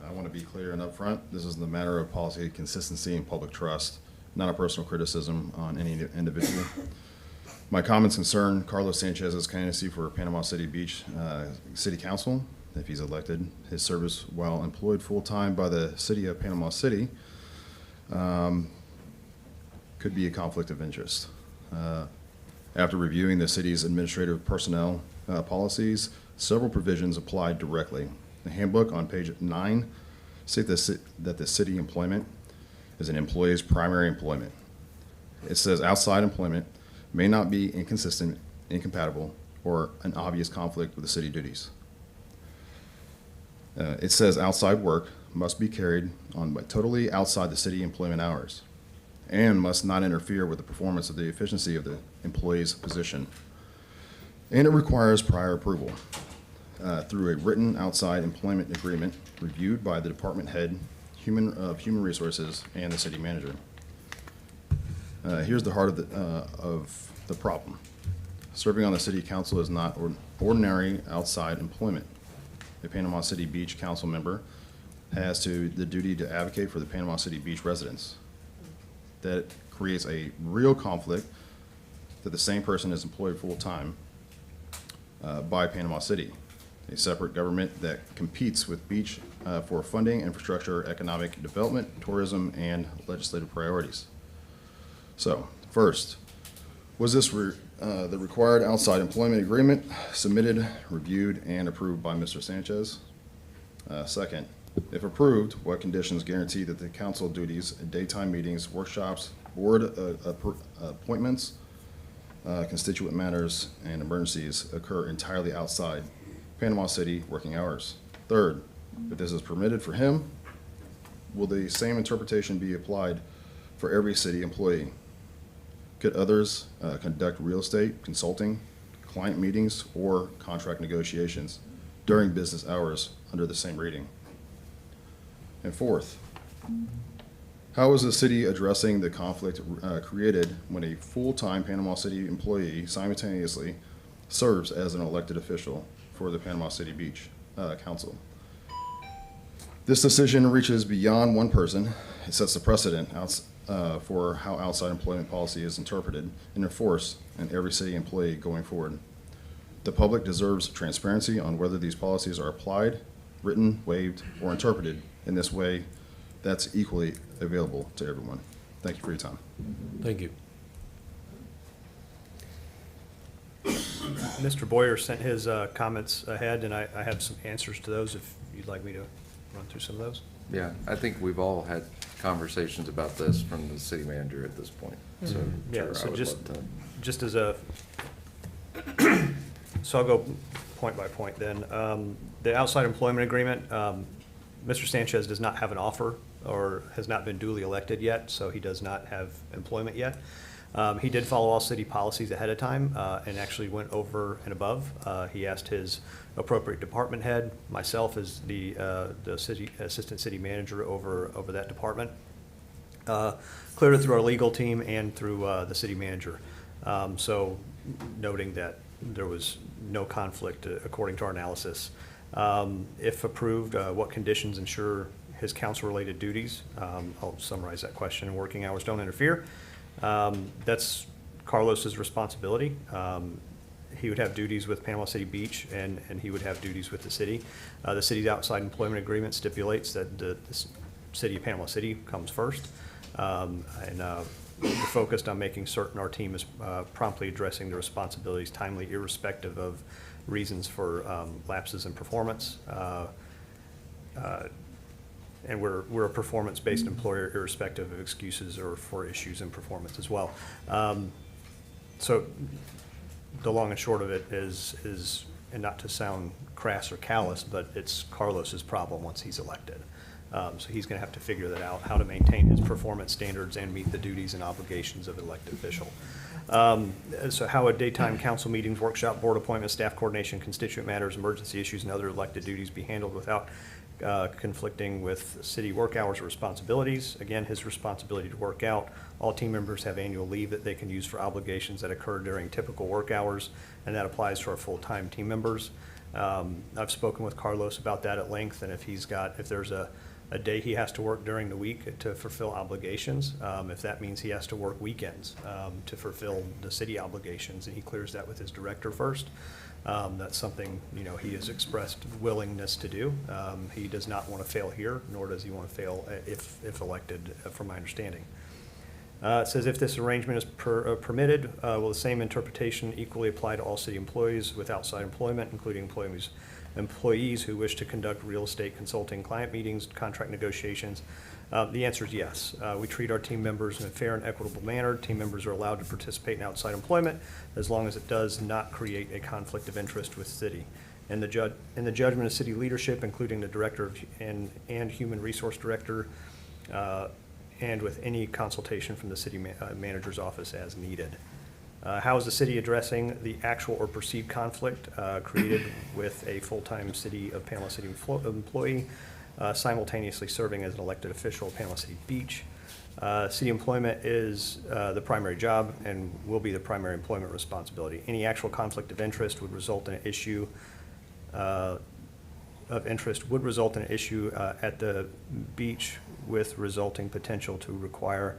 I want to be clear and upfront. This is the matter of policy consistency and public trust, not a personal criticism on any individual. My comments concern Carlos Sanchez's candidacy for Panama City Beach City Council. If he's elected, his service while employed full-time by the city of Panama City could be a conflict of interest. After reviewing the city's administrative personnel policies, several provisions applied directly. The handbook on page 9 states that the city employment is an employee's primary employment. It says outside employment may not be inconsistent, incompatible, or an obvious conflict with the city duties. It says outside work must be carried on by totally outside the city employment hours and must not interfere with the performance of the efficiency of the employee's position. And it requires prior approval through a written outside employment agreement reviewed by the department head, Human Resources, and the city manager. Here's the heart of the problem. Serving on the city council is not ordinary outside employment. A Panama City Beach council member has the duty to advocate for the Panama City Beach residents. That creates a real conflict that the same person is employed full-time by Panama City, a separate government that competes with Beach for funding, infrastructure, economic development, tourism, and legislative priorities. So, first, was this the required outside employment agreement submitted, reviewed, and approved by Mr. Sanchez? Second, if approved, what conditions guarantee that the council duties, daytime meetings, workshops, board appointments, constituent matters, and emergencies occur entirely outside Panama City working hours? Third, if this is permitted for him, will the same interpretation be applied for every city employee? Could others conduct real estate, consulting, client meetings, or contract negotiations during business hours under the same rating? And fourth, how is the city addressing the conflict created when a full-time Panama City employee simultaneously serves as an elected official for the Panama City Beach Council? This decision reaches beyond one person. It sets the precedent for how outside employment policy is interpreted and enforced in every city employee going forward. The public deserves transparency on whether these policies are applied, written, waived, or interpreted in this way that's equally available to everyone. Thank you for your time. Thank you. Mr. Boyer sent his comments ahead, and I have some answers to those if you'd like me to run through some of those. Yeah, I think we've all had conversations about this from the city manager at this point, so Yeah, sure, so I would just- love to. Just as a, so I'll go point by point then. The outside employment agreement, Mr. Sanchez does not have an offer or has not been duly elected yet, so he does not have employment yet. He did follow all city policies ahead of time and actually went over and above. He asked his appropriate department head, myself as the city assistant city manager over that department. Cleared it through our legal team and through the city manager. So noting that there was no conflict according to our analysis. If approved, what conditions ensure his council-related duties? I'll summarize that question. Working hours don't interfere. That's Carlos's responsibility. he would have duties with Panama City Beach, and he would have duties with the city. The city's outside employment agreement stipulates that the city of Panama City comes first. We're focused on making certain our team is promptly addressing the responsibilities timely, irrespective of reasons for lapses in performance. And we're a performance-based employer, irrespective of excuses or for issues in performance as well. So the long and short of it is, and not to sound crass or callous, but it's Carlos's problem once he's elected. So he's going to have to figure that out, how to maintain his performance standards and meet the duties and obligations of an elected official. So how would daytime council meetings, workshop, board appointments, staff coordination, constituent matters, emergency issues, and other elected duties be handled without conflicting with city work hours or responsibilities? Again, his responsibility to work out. All team members have annual leave that they can use for obligations that occur during typical work hours, and that applies to our full-time team members. I've spoken with Carlos about that at length, and if there's a day he has to work during the week to fulfill obligations, if that means he has to work weekends to fulfill the city obligations, and he clears that with his director first. That's something, he has expressed willingness to do. He does not want to fail here, nor does he want to fail if elected, from my understanding. It says if this arrangement is permitted, will the same interpretation equally apply to all city employees with outside employment, including employees who wish to conduct real estate consulting, client meetings, contract negotiations? The answer is yes. We treat our team members in a fair and equitable manner. Team members are allowed to participate in outside employment as long as it does not create a conflict of interest with city. In the judgment of city leadership, including the director and human resource director, and with any consultation from the city manager's office as needed. How is the city addressing the actual or perceived conflict created with a full-time city of Panama City employee simultaneously serving as an elected official of Panama City Beach? City employment is the primary job and will be the primary employment responsibility. Any actual conflict of interest would result in an issue at the beach, with resulting potential to require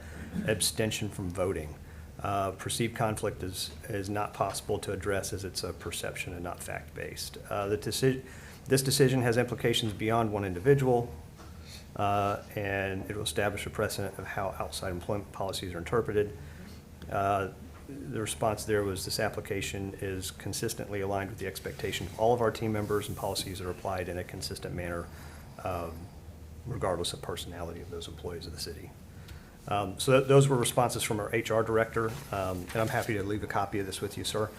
abstention from voting. Perceived conflict is not possible to address, as it's a perception and not fact-based. This decision has implications beyond one individual, and it will establish a precedent of how outside employment policies are interpreted. The response there was this application is consistently aligned with the expectation of all of our team members, and policies are applied in a consistent manner, regardless of personality of those employees of the city. So those were responses from our HR director, and I'm happy to leave a copy of this with you, sir.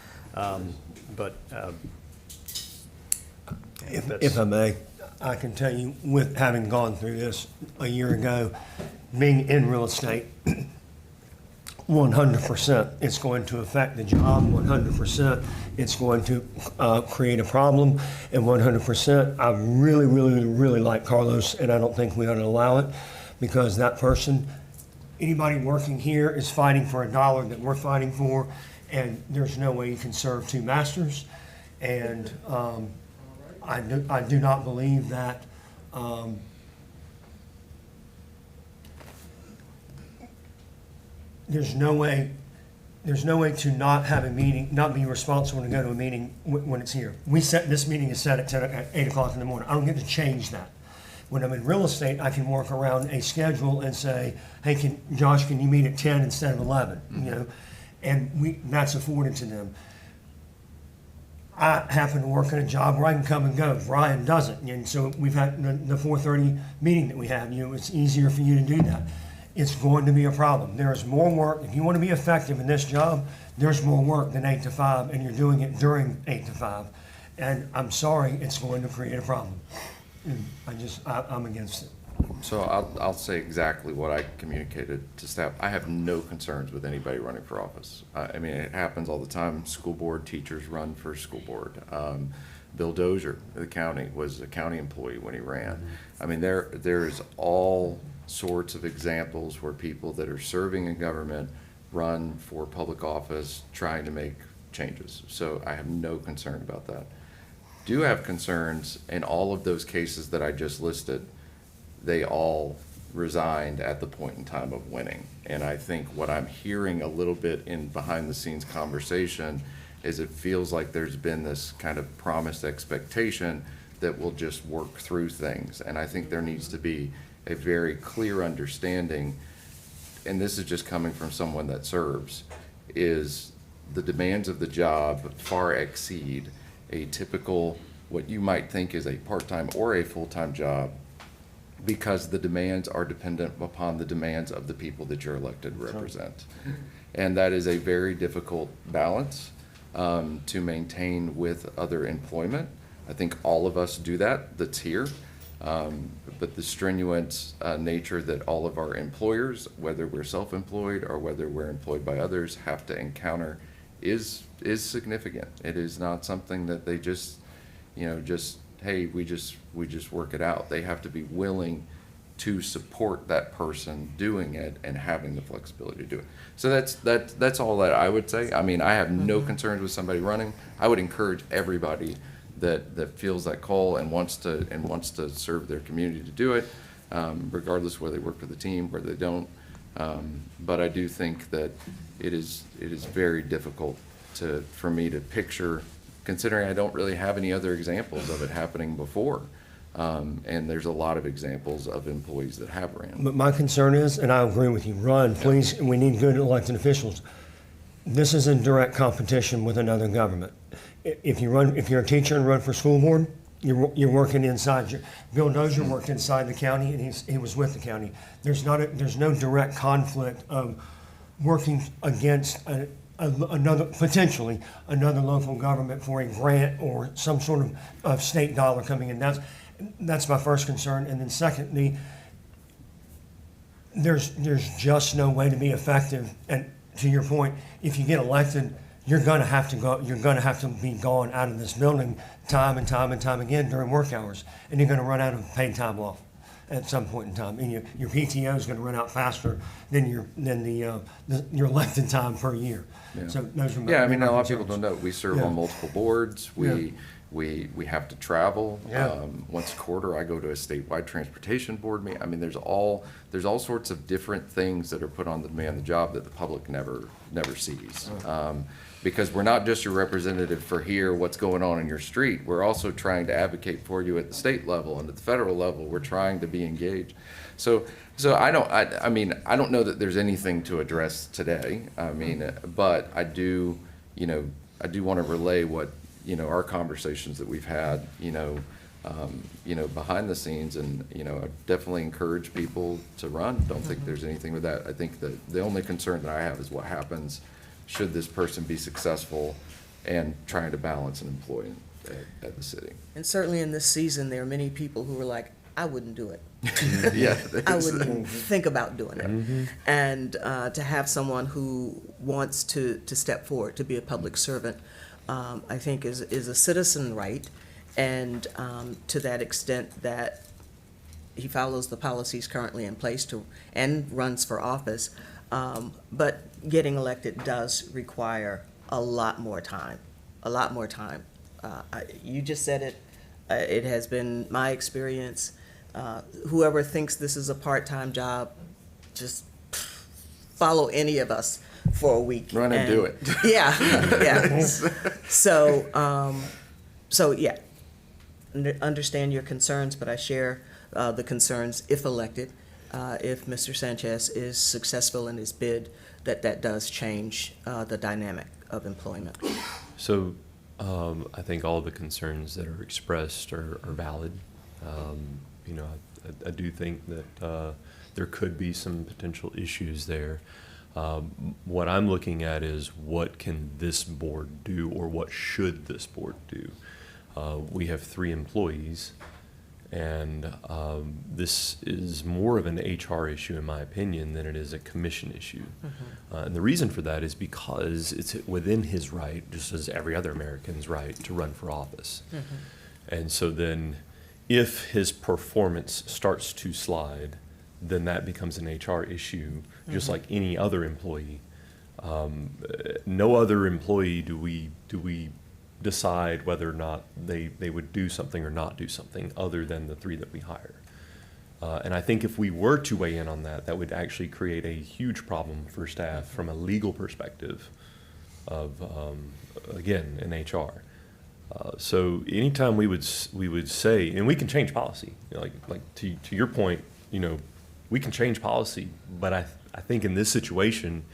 If I may, I can tell you, with having gone through this a year ago, being in real estate, 100% it's going to affect the job, 100% it's going to create a problem, and 100% I really, really, really like Carlos, and I don't think we ought to allow it, because that person, anybody working here is fighting for a dollar that we're fighting for, and there's no way you can serve two masters. And I do not believe that there's no way to not have a meeting, not be responsible to go to a meeting when it's here. This meeting is set at 8 o'clock in the morning. I don't get to change that. When I'm in real estate, I can work around a schedule and say, hey, Josh, can you meet at 10 instead of 11? And that's afforded to them. I happen to work in a job where I can come and go. Brian doesn't. And so we've had the 4:30 meeting that we have. It's easier for you to do that. It's going to be a problem. There is more work. If you want to be effective in this job, there's more work than 8 to 5, and you're doing it during 8 to 5. And I'm sorry, it's going to create a problem. And I'm against it. So I'll say exactly what I communicated to staff. I have no concerns with anybody running for office. I mean, it happens all the time. School board teachers run for school board. Bill Dozier, the county, was a county employee when he ran. I mean, there's all sorts of examples where people that are serving in government run for public office trying to make changes. So I have no concern about that. Do have concerns in all of those cases that I just listed. They all resigned at the point in time of winning. And I think what I'm hearing a little bit in behind the scenes conversation is it feels like there's been this kind of promised expectation that we'll just work through things. And I think there needs to be a very clear understanding, and this is just coming from someone that serves, is the demands of the job far exceed a typical, what you might think is a part-time or a full-time job, because the demands are dependent upon the demands of the people that you're elected to represent. And that is a very difficult balance to maintain with other employment. I think all of us do that's here. But the strenuous nature that all of our employers, whether we're self-employed or whether we're employed by others, have to encounter is significant. It is not something that they just, hey, we just work it out. They have to be willing to support that person doing it and having the flexibility to do it. So that's all that I would say. I mean, I have no concerns with somebody running. I would encourage everybody that feels that call and wants to serve their community to do it, regardless whether they work for the team, whether they don't. But I do think that it is very difficult for me to picture, considering I don't really have any other examples of it happening before. And there's a lot of examples of employees that have ran. But my concern is, and I agree with you, run, please, and we need good elected officials. This is in direct competition with another government. If you're a teacher and run for school board, you're working inside. Bill Dozier worked inside the county, and he was with the county. There's no direct conflict of working against potentially another local government for a grant or some sort of state dollar coming in. That's my first concern. And then secondly, there's just no way to be effective. And to your point, if you get elected, you're going to have to go. You're going to have to be gone out of this building time and time and time again during work hours, and you're going to run out of paid time off at some point in time. And your PTO is going to run out faster than your elected time per year. Yeah. So those are my, Yeah, I mean, my a lot of people concerns. don't know, we serve Yeah. on multiple boards, we have to travel. Yeah. Once a quarter, I go to a statewide transportation board meeting. I mean, there's all sorts of different things that are put on the man the job that the public never sees. Because we're not just your representative for here, what's going on in your street, we're also trying to advocate for you at the state level and at the federal level, we're trying to be engaged. So I don't know that there's anything to address today. I mean, but I do want to relay what, our conversations that we've had, behind the scenes, and, I definitely encourage people to run. Don't think there's anything with that. I think that the only concern that I have is what happens should this person be successful and trying to balance an employee at the city. And certainly in this season, there are many people who are like, I wouldn't do it. Yeah. I wouldn't even think about doing it. And to have someone who wants to step forward, to be a public servant, I think is a citizen right. And to that extent that he follows the policies currently in place and runs for office. But getting elected does require a lot more time. You just said it. It has been my experience. Whoever thinks this is a part-time job, just follow any of us for a week. Run and do it. Yeah, yeah. So yeah, understand your concerns, but I share the concerns if elected. If Mr. Sanchez is successful in his bid, that does change the dynamic of employment. So I think all of the concerns that are expressed are valid. I do think that there could be some potential issues there. What I'm looking at is what can this board do, or what should this board do? We have 3 employees, and this is more of an HR issue, in my opinion, than it is a commission issue. And the reason for that is because it's within his right, just as every other American's right, to run for office. And so then if his performance starts to slide, then that becomes an HR issue, just like any other employee. No other employee do we decide whether or not they would do something or not do something, other than the 3 that we hire. And I think if we were to weigh in on that, that would actually create a huge problem for staff from a legal perspective, again, in HR. So anytime we would say, and we can change policy, you know, like to your point, you know, we can change policy, but I think in this situation,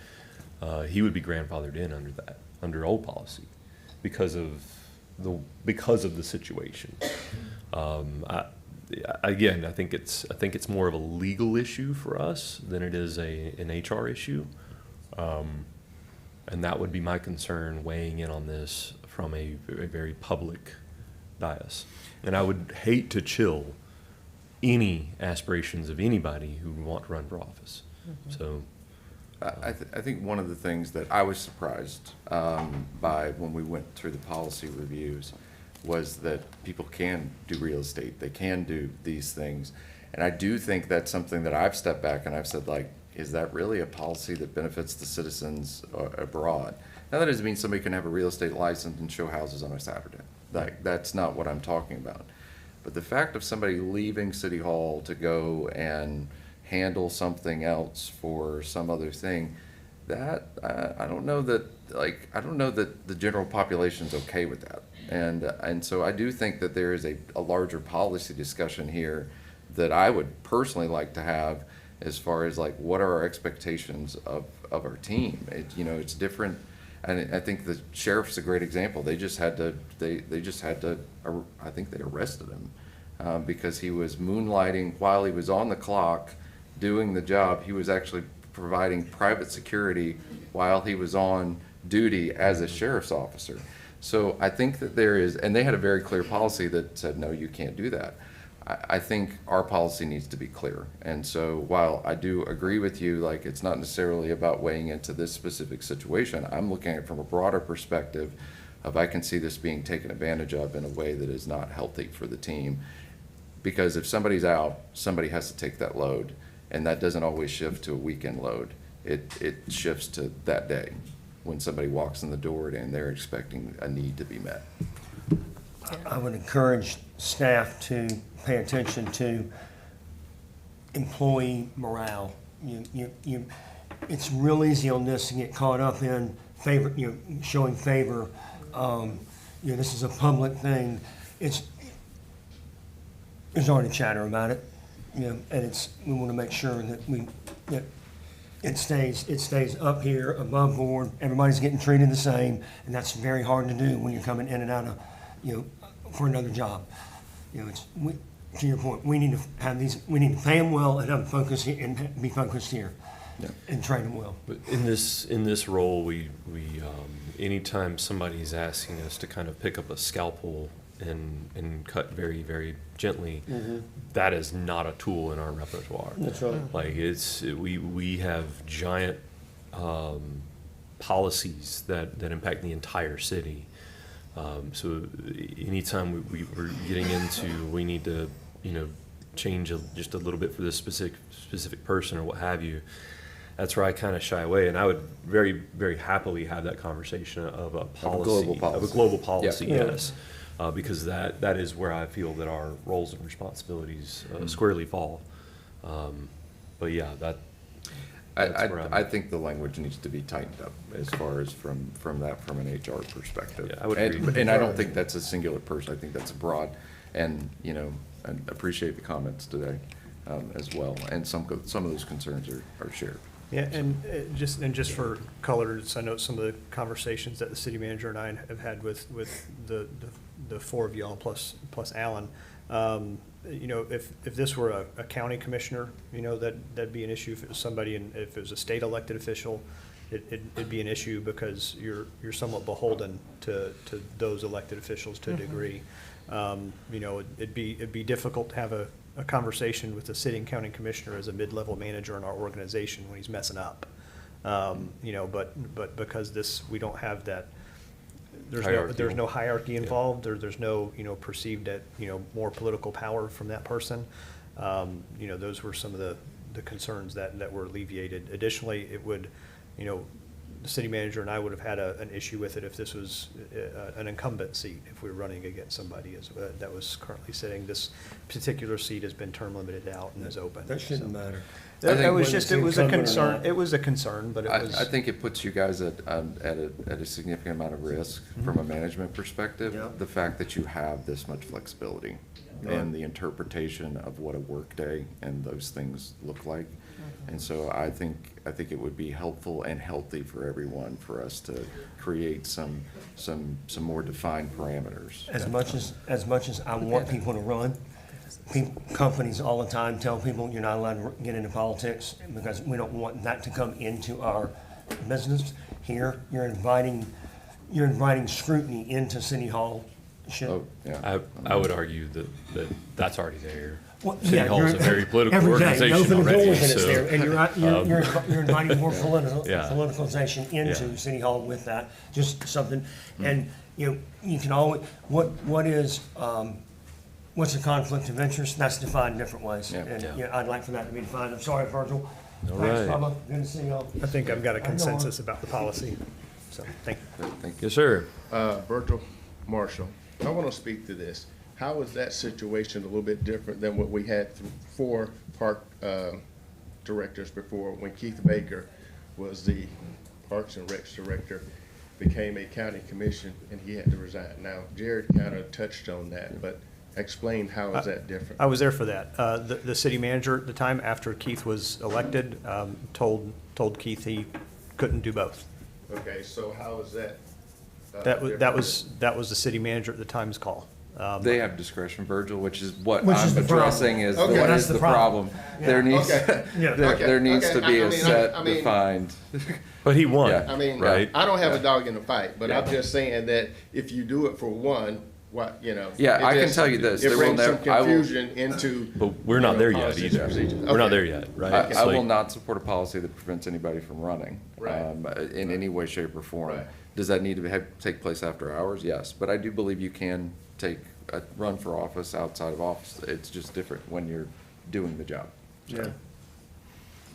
he would be grandfathered in under old policy, because of the situation. Again, I think it's more of a legal issue for us than it is an HR issue. And that would be my concern weighing in on this from a very public dais. And I would hate to chill any aspirations of anybody who would want to run for office. So, I think one of the things that I was surprised by when we went through the policy reviews was that people can do real estate, they can do these things. And I do think that's something that I've stepped back and I've said, like, is that really a policy that benefits the citizens abroad? Now, that doesn't mean somebody can have a real estate license and show houses on a Saturday. Like, that's not what I'm talking about. But the fact of somebody leaving City Hall to go and handle something else for some other thing, that, I don't know that, like, I don't know that the general population's okay with that. And so I do think that there is a larger policy discussion here that I would personally like to have, as far as like, what are our expectations of our team? You know, it's different. And I think the sheriff's a great example. They just had to, I think they arrested him because he was moonlighting while he was on the clock doing the job. He was actually providing private security while he was on duty as a sheriff's officer. So I think that there is, and they had a very clear policy that said, no, you can't do that. I think our policy needs to be clear. And so while I do agree with you, like, it's not necessarily about weighing into this specific situation, I'm looking at it from a broader perspective of, I can see this being taken advantage of in a way that is not healthy for the team. Because if somebody's out, somebody has to take that load, and that doesn't always shift to a weekend load. It shifts to that day when somebody walks in the door and they're expecting a need to be met. I would encourage staff to pay attention to employee morale. It's real easy on this to get caught up in favor, showing favor. This is a public thing. There's already chatter about it, and we want to make sure that it stays up here above board. Everybody's getting treated the same, and that's very hard to do when you're coming in and out of, for another job. To your point, we need to pay them well and have focus and be focused here, and train them well. but in this role, we anytime somebody's asking us to kind of pick up a scalpel and cut very, very gently, that is not a tool in our repertoire. That's right. Like, we have giant policies that impact the entire city. So anytime we're getting into, we need to, change just a little bit for this specific person or what have you, that's where I kind of shy away. And I would very, very happily have that conversation of a policy, of a global policy, Yeah. yes. Because that is where I feel that our roles and responsibilities squarely fall. But yeah, that's where I'm I think the language needs to be tightened up as far as from an HR perspective. Yeah, I would agree. And I don't think that's a singular person. I think that's broad, and I appreciate the comments today as well. And some of those concerns are shared. Yeah, and just for color, I know some of the conversations that the city manager and I have had with the four of y'all plus Alan. If this were a county commissioner, that'd be an issue. If it was somebody, if it was a state elected official, it'd be an issue because you're somewhat beholden to those elected officials to a degree. It'd be difficult to have a conversation with the sitting county commissioner as a mid-level manager in our organization when he's messing up. But because we don't have that. There's no hierarchy involved. There's no perceived more political power from that person. Those were some of the concerns that were alleviated. Additionally, it would the city manager and I would have had an issue with it if this was an incumbent seat, if we were running against somebody that was currently sitting. This particular seat has been term limited out and is open. That shouldn't so. matter. I think It was whether just, it's it was a incumbent or concern, not. it was a concern, but it was. I think it puts you guys at a significant amount of risk from a management perspective. Yeah. The fact that you have this much flexibility and the interpretation of what a workday and those things look like. And so I think it would be helpful and healthy for everyone for us to create some more defined parameters. As much as I want people to run, companies all the time tell people you're not allowed to get into politics because we don't want that to come into our business. Here, you're inviting scrutiny into City Hall. Oh, yeah. I would argue that's already there. Well, City yeah, Hall is a you're- very political every day, organization open the already, doors and it's so, there, and you're inviting more Yeah. politicalization into Yeah. City Hall with that, just something. And, you can always, what's a conflict of interest? That's defined different ways. Yeah. And, Yeah. I'd like for that to be defined. I'm sorry, Virgil. All Thanks, right. Bubba. Good to see y'all. I think I've got a I know. consensus about the policy, so, thank you. Thank you. Yes, sir. Virgil Marshall, I want to speak to this. How is that situation a little bit different than what we had four park directors before, when Keith Baker was the Parks and Recs director, became a county commission, and he had to resign? Now, Jared kind of touched on that, but explain how is that different? I was there for that. The city manager at the time, after Keith was elected, told Keith he couldn't do both. Okay, so how is that? That was the city manager at the time's call. They have discretion, Virgil, which is what Which is I'm the problem. addressing is Okay. what That's is the the problem. problem. There needs, Okay. Yeah. there needs to be I a mean, set I mean- defined. But he won, Yeah. I mean, right? I don't have a Yeah. dog in the fight, but I'm Yeah. just saying that if you do it for one, Yeah, it I can just- tell you this, It there will brings some never- I will- confusion into. But we're not there yet policies and either. procedures. We're not Okay. there yet, right? I It's will like- not support a policy that prevents anybody from running. Right. In any way, shape, or form. Right. Does that need to take place after hours? Yes, but I do believe you can take a run for office outside of office. It's just different when you're doing the job. Yeah.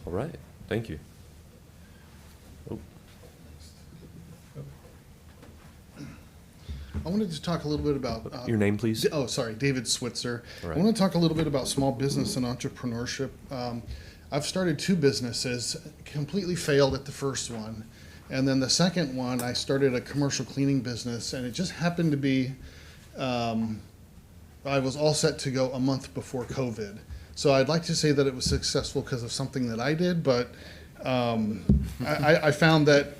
All right, thank you. Oh, I wanted to talk a little bit about. Your name, please? Oh, sorry, David Switzer. All right. I want to talk a little bit about small business and entrepreneurship. I've started two businesses, completely failed at the first one. And then the second one, I started a commercial cleaning business, and it just happened to be, I was all set to go a month before COVID. So I'd like to say that it was successful because of something that I did, but I found that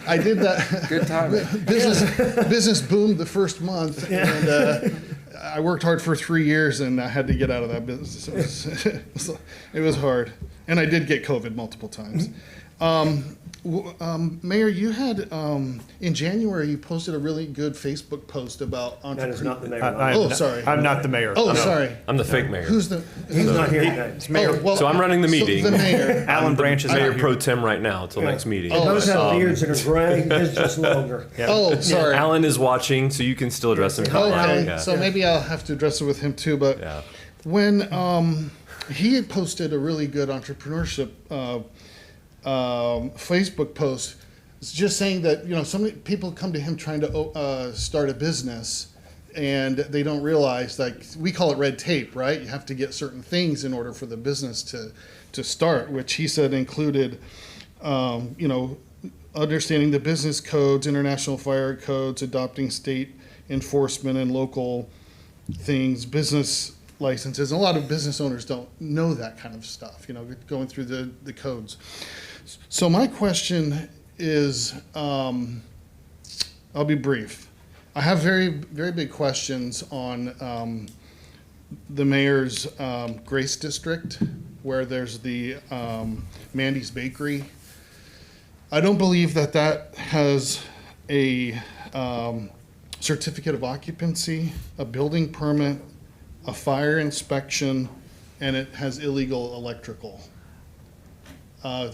I did that. Good timing. Business boomed the first month, and I worked hard for 3 years, and I had to get out of that business. It was hard, and I did get COVID multiple times. Mayor, you had in January you posted a really good Facebook post about That is not the mayor. Oh, sorry. I'm not the mayor. Oh, No. sorry. I'm the fake mayor. Who's the? He's not here today. It's Mayor, Oh, well, So I'm running the so meeting. the mayor. Alan Branch is Mayor not pro here. tem right now until next meeting. Oh, Those have Um, beards that are gray, his just longer. Oh, sorry. Alan is watching, so you can still address him. Okay, Yeah. so maybe I'll have to address it with him too. But Yeah. when he had posted a really good entrepreneurship Facebook post, it's just saying that so many people come to him trying to start a business, and they don't realize, like, we call it red tape, right? You have to get certain things in order for the business to start, which he said included, understanding the business codes, international fire codes, adopting state enforcement and local things, business licenses. And a lot of business owners don't know that kind of stuff, going through the codes. So my question is, I'll be brief. I have very, very big questions on the mayor's Grace District, where there's the Mandy's Bakery. I don't believe that has a certificate of occupancy, a building permit, a fire inspection, and it has illegal electrical.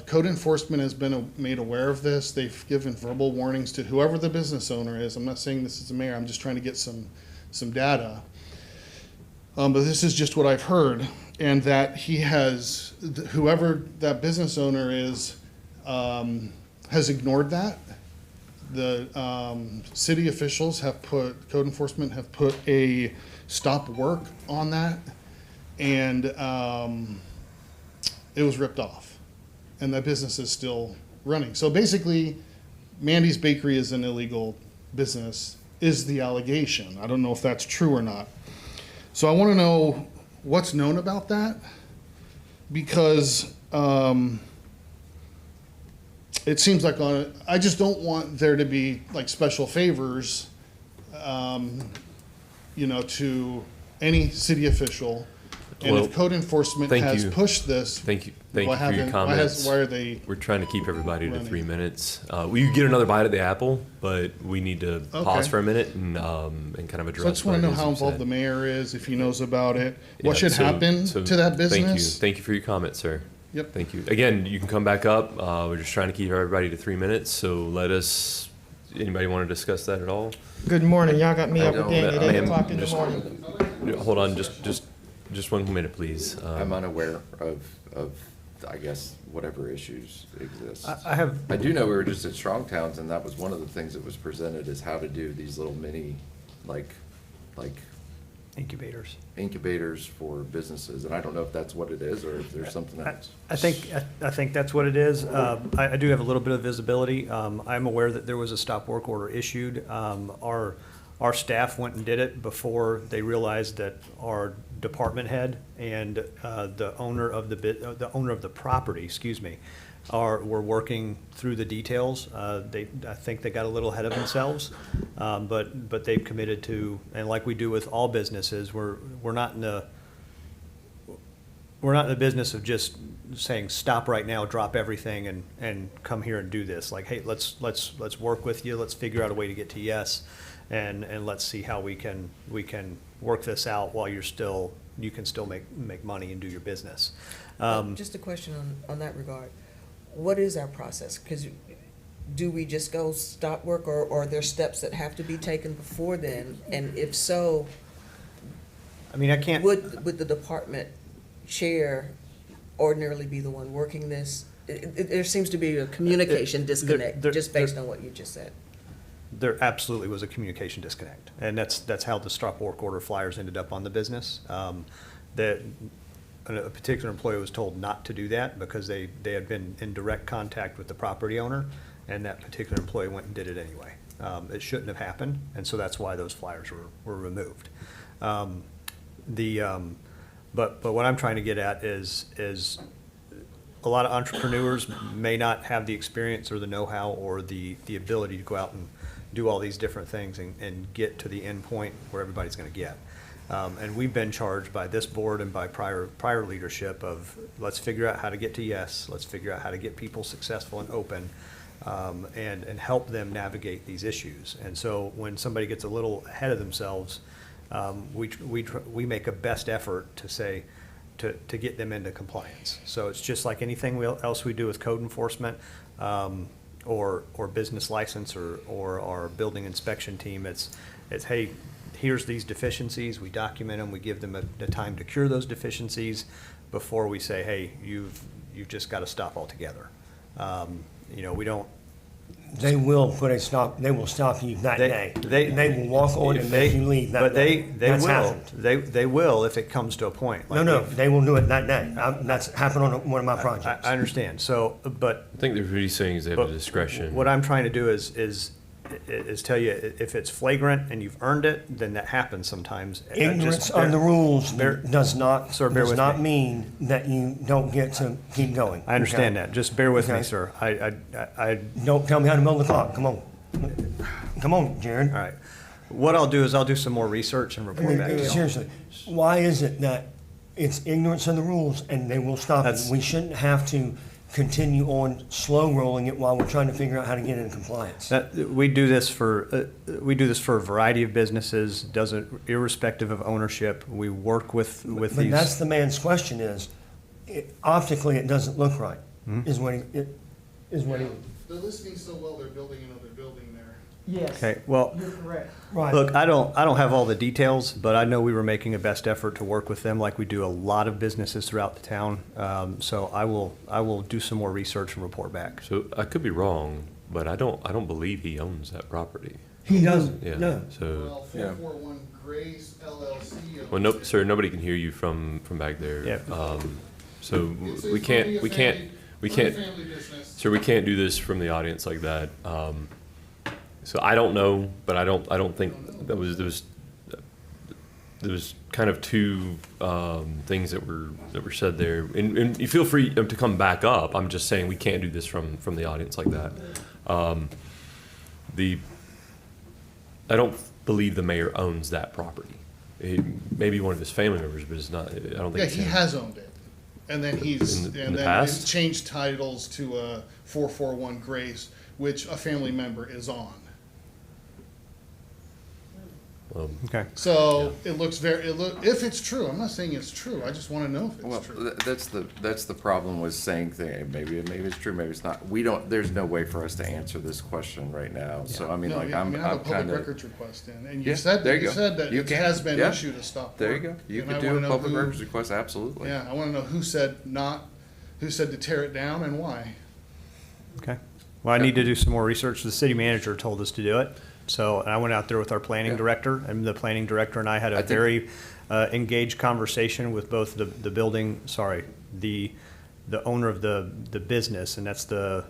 Code enforcement has been made aware of this. They've given verbal warnings to whoever the business owner is. I'm not saying this is the mayor. I'm just trying to get some data. But this is just what I've heard, and that he has, whoever that business owner is, has ignored that. The city officials have code enforcement have put a stop work on that, and it was ripped off, and that business is still running. So basically, Mandy's Bakery is an illegal business, is the allegation. I don't know if that's true or not. So I want to know what's known about that, because it seems like I just don't want there to be like special favors, to any city official. And Well, if code enforcement thank has you. pushed this, Thank you why for your haven't- comments. why are they? We're trying to keep everybody to running? 3 minutes. We get another bite at the apple, but we need to pause Okay. for a minute and kind of address. So I just want to what know it is how you involved said. the mayor is, if he knows about it, what Yeah, should happen so to that Thank you. business. Thank you for your comment, sir. Yep. Thank you. Again, you can come back up. We're just trying to keep everybody to 3 minutes, so anybody want to discuss that at all? Good morning. Y'all got me I up don't- again at 8 Ma'am, o'clock in the just- morning. Hold on, just 1 minute, please. I'm unaware of, I guess, whatever issues exist. I do know we were just at Strong Towns, and that was one of the things that was presented, is how to do these little mini, like Incubators. incubators for businesses, and I don't know if that's what it is, or if there's something else. I think that's what it is. I do have a little bit of visibility. I'm aware that there was a stop work order issued. Our staff went and did it before they realized that our department head and the owner of the property, were working through the details. I think they got a little ahead of themselves, but they've committed to, and like we do with all businesses, we're not in the business of just saying, stop right now, drop everything and come here and do this. Like, hey, let's work with you. Let's figure out a way to get to yes. And let's see how we can work this out while you can still make money and do your business. Just a question on that regard. What is our process? Because do we just go stop work, or are there steps that have to be taken before then? And if so, I mean, I can't. would the department chair ordinarily be the one working this? There seems to be a communication disconnect, just based on what you just said. There absolutely was a communication disconnect, and that's how the stop work order flyers ended up on the business. That a particular employee was told not to do that because they had been in direct contact with the property owner, and that particular employee went and did it anyway. It shouldn't have happened, and so that's why those flyers were removed. But what I'm trying to get at is a lot of entrepreneurs may not have the experience or the know-how or the ability to go out and do all these different things and get to the end point where everybody's going to get. And we've been charged by this board and by prior leadership of, let's figure out how to get to yes, let's figure out how to get people successful and open, and help them navigate these issues. And so when somebody gets a little ahead of themselves, we make a best effort to say, to get them into compliance. So it's just like anything else we do with code enforcement, or business license, or our building inspection team. It's hey, here's these deficiencies, we document them, we give them a time to cure those deficiencies before we say, hey, you've just got to stop altogether. We don't. They will put a stop, they will stop you that day. They will walk on and make you leave that But day. they That's will. happened. They will if it comes to a point. No, they will do it that day. That's happened on one of my projects. I understand. So, but I think what he's saying is they have But a discretion. what I'm trying to do is tell you, if it's flagrant and you've earned it, then that happens sometimes. Ignorance of the rules does Sir, bear with not me. mean that you don't get to keep going. I understand okay? that. Just bear with me, Okay. sir. Don't tell me how to build the clock. Come on. Come on, Jared. All right. What I'll do is I'll do some more research and I report mean, back to you. seriously, why is it that it's ignorance of the rules and they will stop it? That's- We shouldn't have to continue on slow rolling it while we're trying to figure out how to get into compliance. We do this for a variety of businesses, irrespective of ownership. We work with But these. that's the man's question is, optically, it doesn't look right, Hmm? is what he. They're listening so well, they're building another building there. Yes. Okay, well, You're correct. Right. look, I don't have all the details, but I know we were making a best effort to work with them like we do a lot of businesses throughout the town. So I will do some more research and report back. So I could be wrong, but I don't believe he owns that property. He doesn't, Yeah. no. So, Yeah. 441 Grace LLC. well, no, sir, nobody can hear you from back there. Yeah. So It's we really can't, a we can't, family- we really can't, family business. sir, we can't do this from the audience like that. So I don't know, but I don't think there was kind of two things that were said there. And you feel free to come back up. I'm just saying we can't do this from the audience like that. I don't believe the mayor owns that property. Maybe one of his family members, but it's not. I don't think. Yeah, it's he him. has owned it. And then he's, In the and then past? it's changed titles to 441 Grace, which a family member is on. Okay. So it looks if it's true, I'm not saying it's true, I just want to know if Well, it's true. that's the problem with saying maybe it's true, maybe it's not. There's no way for us to answer this question right now. So I mean, No, like, I mean, I have a I'm public kind of. records request in, and Yeah, you said, there you go. that You it can, has been yeah. issued a stop There you work. go. You And could I do wanna a know public who- records request, absolutely. Yeah, I want to know who said to tear it down and why. Okay. Well, I need to do some more research. The city manager told us to do it. So I went out there with our planning Yeah. director, and the planning director and I had I a think- very engaged conversation with both the owner of the business, and that's the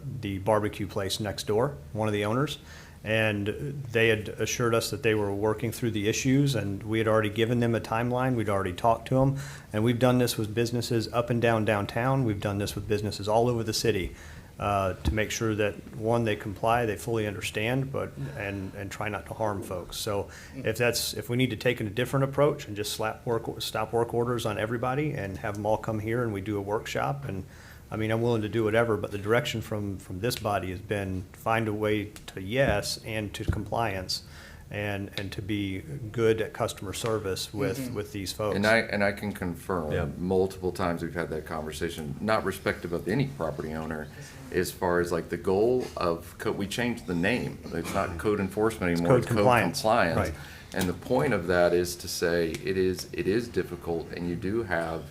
barbecue place next door, one of the owners. And they had assured us that they were working through the issues, and we had already given them a timeline. We'd already talked to them. And we've done this with businesses up and down downtown. We've done this with businesses all over the city to make sure that, one, they comply, they fully understand, and try not to harm folks. So if we need to take a different approach and just stop work orders on everybody and have them all come here and we do a workshop, and I mean, I'm willing to do whatever, but the direction from this body has been find a way to yes and to compliance and to be good at customer service with these folks. And I can confirm, Yeah. multiple times we've had that conversation, not respective of any property owner, as far as like the goal of, we changed the name. It's not code enforcement anymore, code it's code compliance, compliance. right. And the point of that is to say, it is difficult, and you do have,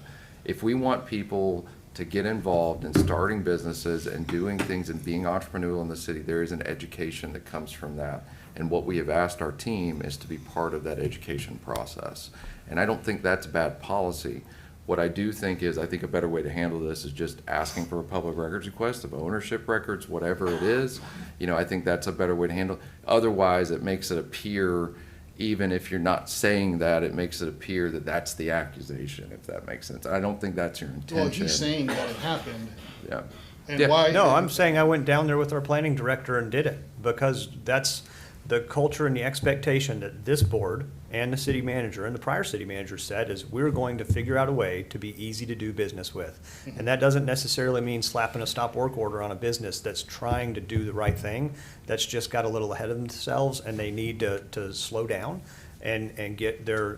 if we want people to get involved in starting businesses and doing things and being entrepreneurial in the city, there is an education that comes from that. And what we have asked our team is to be part of that education process. And I don't think that's bad policy. What I do think is, I think a better way to handle this is just asking for a public records request of ownership records, whatever it is. I think that's a better way to handle it. Otherwise, it makes it appear, even if you're not saying that, it makes it appear that that's the accusation, if that makes sense. I don't think that's your intention. Well, he's saying that it happened, Yeah. and Yeah. why? No, I'm saying I went down there with our planning director and did it, because that's the culture and the expectation that this board and the city manager and the prior city manager said is we're going to figure out a way to be easy to do business with. And that doesn't necessarily mean slapping a stop work order on a business that's trying to do the right thing, that's just got a little ahead of themselves, and they need to slow down and get their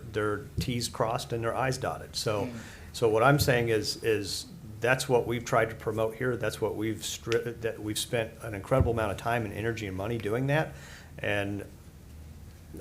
Ts crossed and their Is dotted. So what I'm saying is that's what we've tried to promote here. That's what we've spent an incredible amount of time and energy and money doing that. And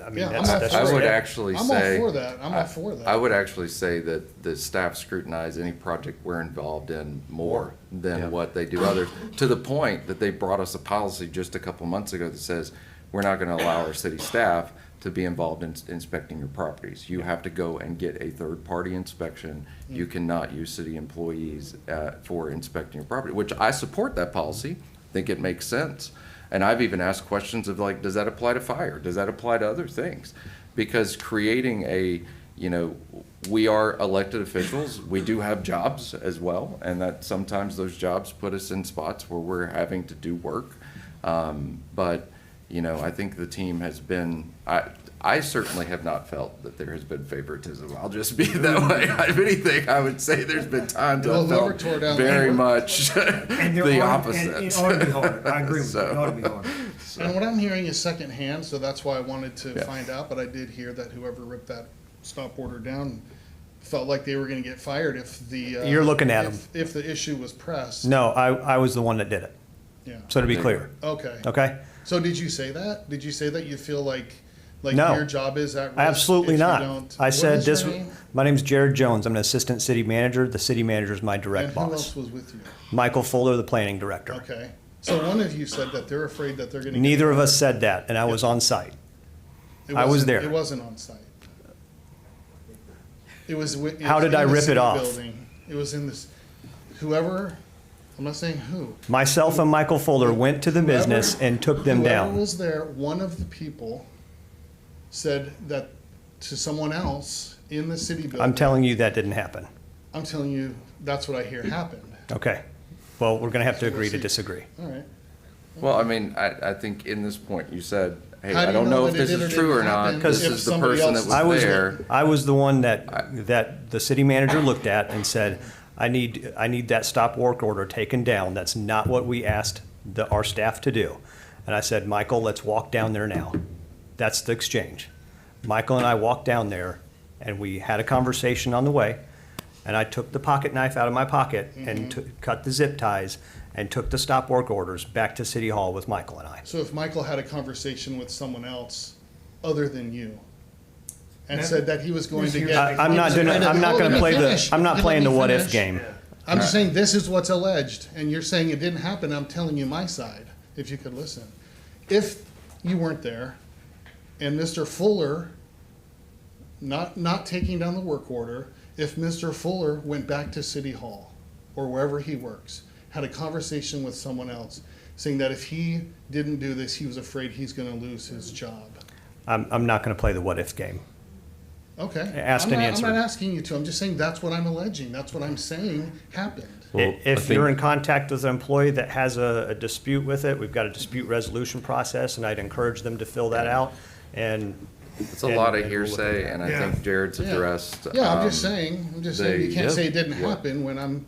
I mean, Yeah, I'm that's all that's for I just would it. actually I'm say. all for that. I'm all for that. I would actually say that the staff scrutinize any project we're involved in more than Yeah. what they do others, to the point that they brought us a policy just a couple months ago that says, we're not gonna allow our city staff to be involved in inspecting your properties. You have to go and get a third-party inspection. You cannot use city employees for inspecting your property, which I support that policy, think it makes sense. And I've even asked questions of like, does that apply to fire? Does that apply to other things? Because creating we are elected officials, we do have jobs as well, and that sometimes those jobs put us in spots where we're having to do work. But I think the team has been, I certainly have not felt that there has been favoritism. I'll just be that way. If anything, I would say there's been times Well, I whoever felt tore down very Lambert- much And there the are- opposite. And it ought to be harder. I agree with you. It ought to be harder. And what I'm hearing is secondhand, so that's why I wanted to Yeah. find out, but I did hear that whoever ripped that stop order down felt like they were gonna get fired if the. You're looking at If the issue was pressed. No, I was the one that did it. Yeah, So to be clear, okay. okay? So did you say that? Did you say that you feel like No. your job is at risk? Absolutely if you not. don't- I What said is your this, name? my name's Jared Jones. I'm an assistant city manager. The city manager is my direct And who else boss. was with you? Michael Fuller, the planning director. Okay. So one of you said that they're afraid that they're gonna. Neither of us said that, and I was on site. I was there. It wasn't on site. It was. How did I rip it off? Building. It was in this, whoever, I'm not saying who. Myself and Michael Fuller went to the Whoever- business and took them Whoever down. was there, one of the people said that to someone else in the city building. I'm telling you that didn't happen. I'm telling you, that's what I hear happened. Okay. Well, we're gonna have to So we'll agree to see. disagree. All right. Well, I mean, I think in this point, you said, hey, How do I you don't know know if that it this did or is true or didn't not, happen this if is the somebody person else- that I was was, there. I was the one that the city manager looked at and said, I need that stop work order taken down. That's not what we asked our staff to do. And I said, Michael, let's walk down there now. That's the exchange. Michael and I walked down there and we had a conversation on the way. And I took the pocket knife out of my pocket and cut the zip ties and took the stop work orders back to City Hall with Michael and I. So if Michael had a conversation with someone else other than you and said that he was going to get. I'm not gonna play I'm not playing the what if game. I'm just saying this is what's alleged, and you're saying it didn't happen. I'm telling you my side, if you could listen. If you weren't there, and Mr. Fuller, not taking down the work order, if Mr. Fuller went back to City Hall or wherever he works, had a conversation with someone else, saying that if he didn't do this, he was afraid he's going to lose his job. I'm not gonna play the what if game. Okay. Asked and answered. I'm not asking you to. I'm just saying that's what I'm alleging. That's what I'm saying happened. Well, I If think- you're in contact with an employee that has a dispute with it, we've got a dispute resolution process, and I'd encourage them to fill that out. And It's a lot of and we'll look at hearsay, that. and I think Jared's Yeah. addressed. Yeah, I'm just saying, you can't yeah, say it didn't what- happen when I'm,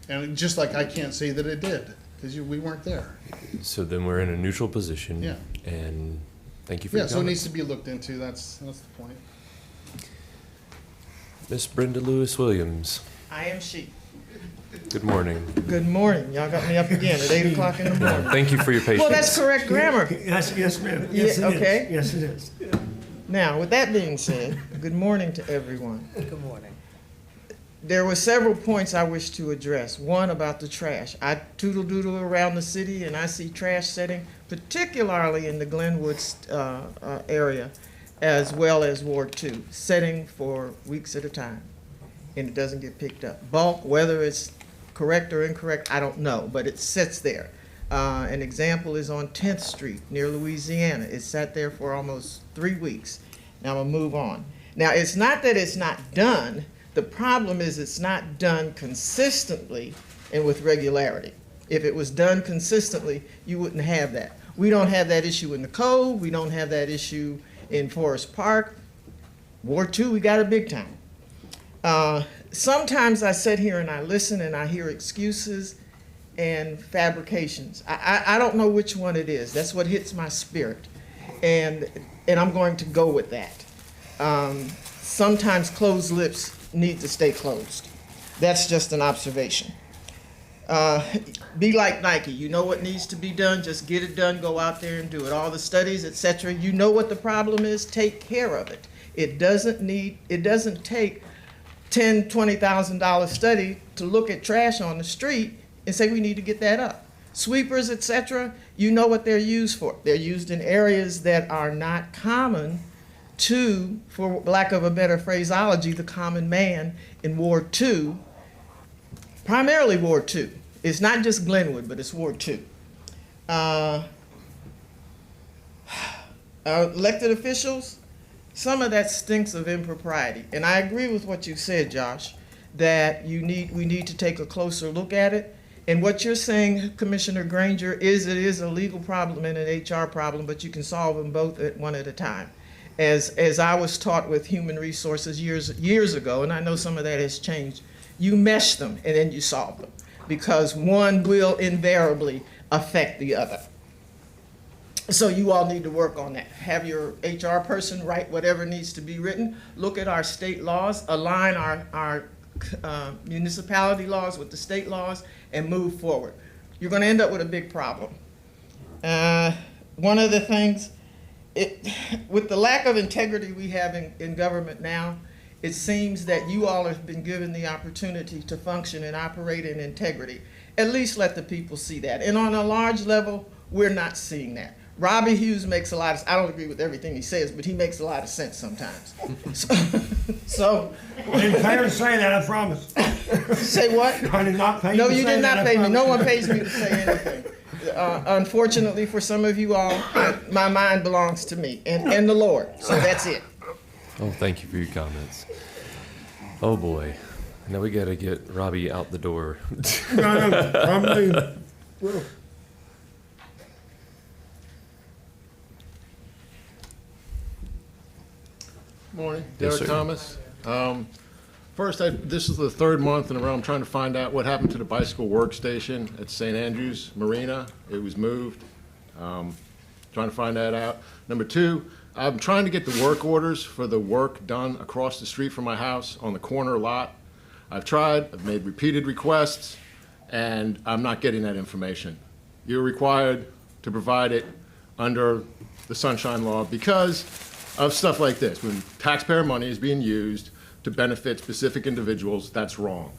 and just like I can't say that it did, because we weren't there. So then we're in a neutral position. Yeah. And thank you for Yeah, your so it needs comments. to be looked into, that's the point. Miss Brenda Lewis Williams, I am she. good morning. Good morning. Y'all got me up again at 8 o'clock in the morning. Thank you for your patience. Well, that's correct grammar. Yes, ma'am. Yeah, Yes, it is. okay. Yes, it is. Now, with that being said, good morning to everyone. Good morning. There were several points I wish to address. One about the trash. I doodle around the city and I see trash setting, particularly in the Glenwood area, as well as Ward 2, setting for weeks at a time, and it doesn't get picked up. Bulk, whether it's correct or incorrect, I don't know, but it sits there. An example is on 10th Street near Louisiana. It sat there for almost 3 weeks. Now I'm gonna move on. Now, it's not that it's not done. The problem is it's not done consistently and with regularity. If it was done consistently, you wouldn't have that. We don't have that issue in the code. We don't have that issue in Forest Park. Ward 2, we got it big time. Sometimes I sit here and I listen and I hear excuses and fabrications. I don't know which one it is. That's what hits my spirit. And I'm going to go with that. Sometimes closed lips need to stay closed. That's just an observation. Be like Nike. You know what needs to be done, just get it done, go out there and do it. All the studies, etc. You know what the problem is, take care of it. It doesn't take $10,000, $20,000 study to look at trash on the street and say we need to get that up. Sweepers, etc., you know what they're used for. They're used in areas that are not common to, for lack of a better phraseology, the common man in Ward 2, primarily Ward 2. It's not just Glenwood, but it's Ward 2. Elected officials, some of that stinks of impropriety. And I agree with what you said, Josh, that we need to take a closer look at it. And what you're saying, Commissioner Granger, is it is a legal problem and an HR problem, but you can solve them both one at a time. As I was taught with human resources years ago, and I know some of that has changed, you mesh them and then you solve them, because one will invariably affect the other. So you all need to work on that. Have your HR person write whatever needs to be written, look at our state laws, align our municipality laws with the state laws, and move forward. You're going to end up with a big problem. one of the things, with the lack of integrity we have in government now, it seems that you all have been given the opportunity to function and operate in integrity. At least let the people see that. And on a large level, we're not seeing that. Robbie Hughes makes a lot of, I don't agree with everything he says, but he makes a lot of sense sometimes. So I didn't pay her to say that, I promise. say what? I did not pay you No, to you say did that, not I pay me. No promise. one pays me to say anything. Unfortunately for some of you all, my mind belongs to me and the Lord. So that's it. Oh, thank you for your comments. Oh, boy. Now we got to get Robbie out the door. No, I'm leaving. Morning, Yes, Derek sir. Thomas. First, this is the third month in a row I'm trying to find out what happened to the bicycle workstation at St. Andrews Marina. It was moved. Trying to find that out. Number two, I'm trying to get the work orders for the work done across the street from my house on the corner lot. I've tried, I've made repeated requests, and I'm not getting that information. You're required to provide it under the Sunshine Law because of stuff like this. When taxpayer money is being used to benefit specific individuals, that's wrong.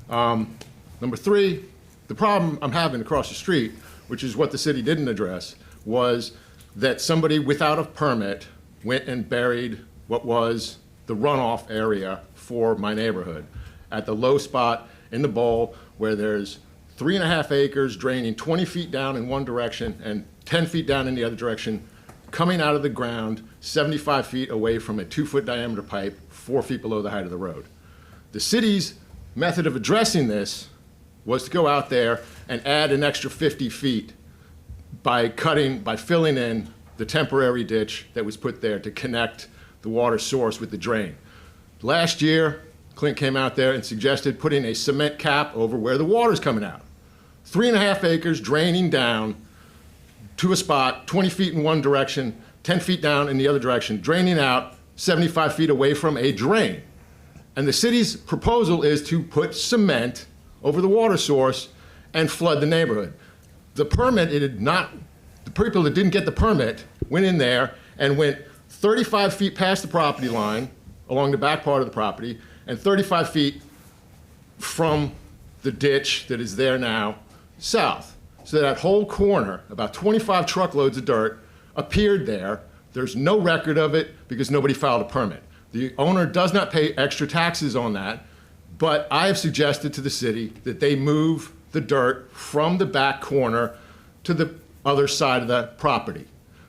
Number three, the problem I'm having across the street, which is what the city didn't address, was that somebody without a permit went and buried what was the runoff area for my neighborhood at the low spot in the bowl where there's 3.5 acres draining 20 feet down in one direction and 10 feet down in the other direction, coming out of the ground 75 feet away from a 2-foot diameter pipe 4 feet below the height of the road. The city's method of addressing this was to go out there and add an extra 50 feet by filling in the temporary ditch that was put there to connect the water source with the drain. Last year, Clint came out there and suggested putting a cement cap over where the water's coming out. 3.5 acres draining down to a spot 20 feet in one direction, 10 feet down in the other direction, draining out 75 feet away from a drain. And the city's proposal is to put cement over the water source and flood the neighborhood. The permit, the people that didn't get the permit went in there and went 35 feet past the property line along the back part of the property and 35 feet from the ditch that is there now south. So that whole corner, about 25 truckloads of dirt, appeared there. There's no record of it because nobody filed a permit. The owner does not pay extra taxes on that, but I have suggested to the city that they move the dirt from the back corner to the other side of the property.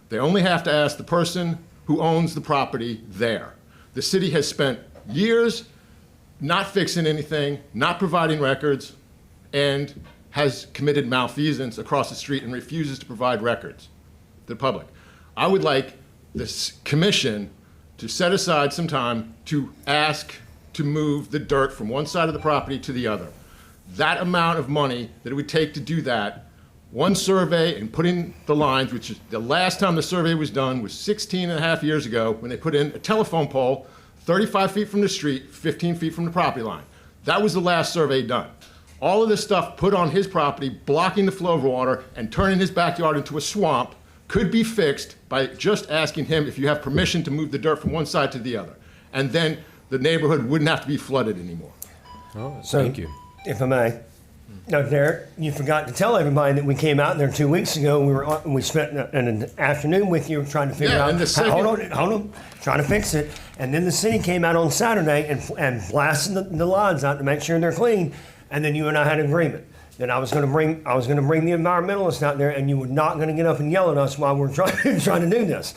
They only have to ask the person who owns the property there. The city has spent years not fixing anything, not providing records, and has committed malfeasance across the street and refuses to provide records to the public. I would like this commission to set aside some time to ask to move the dirt from one side of the property to the other. That amount of money that it would take to do that, one survey and putting the lines, which is the last time the survey was done was 16.5 years ago when they put in a telephone pole 35 feet from the street, 15 feet from the property line. That was the last survey done. All of this stuff put on his property, blocking the flow of water and turning his backyard into a swamp, could be fixed by just asking him if you have permission to move the dirt from one side to the other. And then the neighborhood wouldn't have to be flooded anymore. Oh, So, thank you. If I may. Now, Derek, you forgot to tell everybody that we came out there 2 weeks ago. We spent an afternoon with you trying to figure Yeah, out. and the second- hold on, trying to fix it. And then the city came out on Saturday and blasted the lines out to make sure they're clean. And then you and I had an agreement that I was going to bring the environmentalists out there, and you were not going to get up and yell at us while we're trying to do this.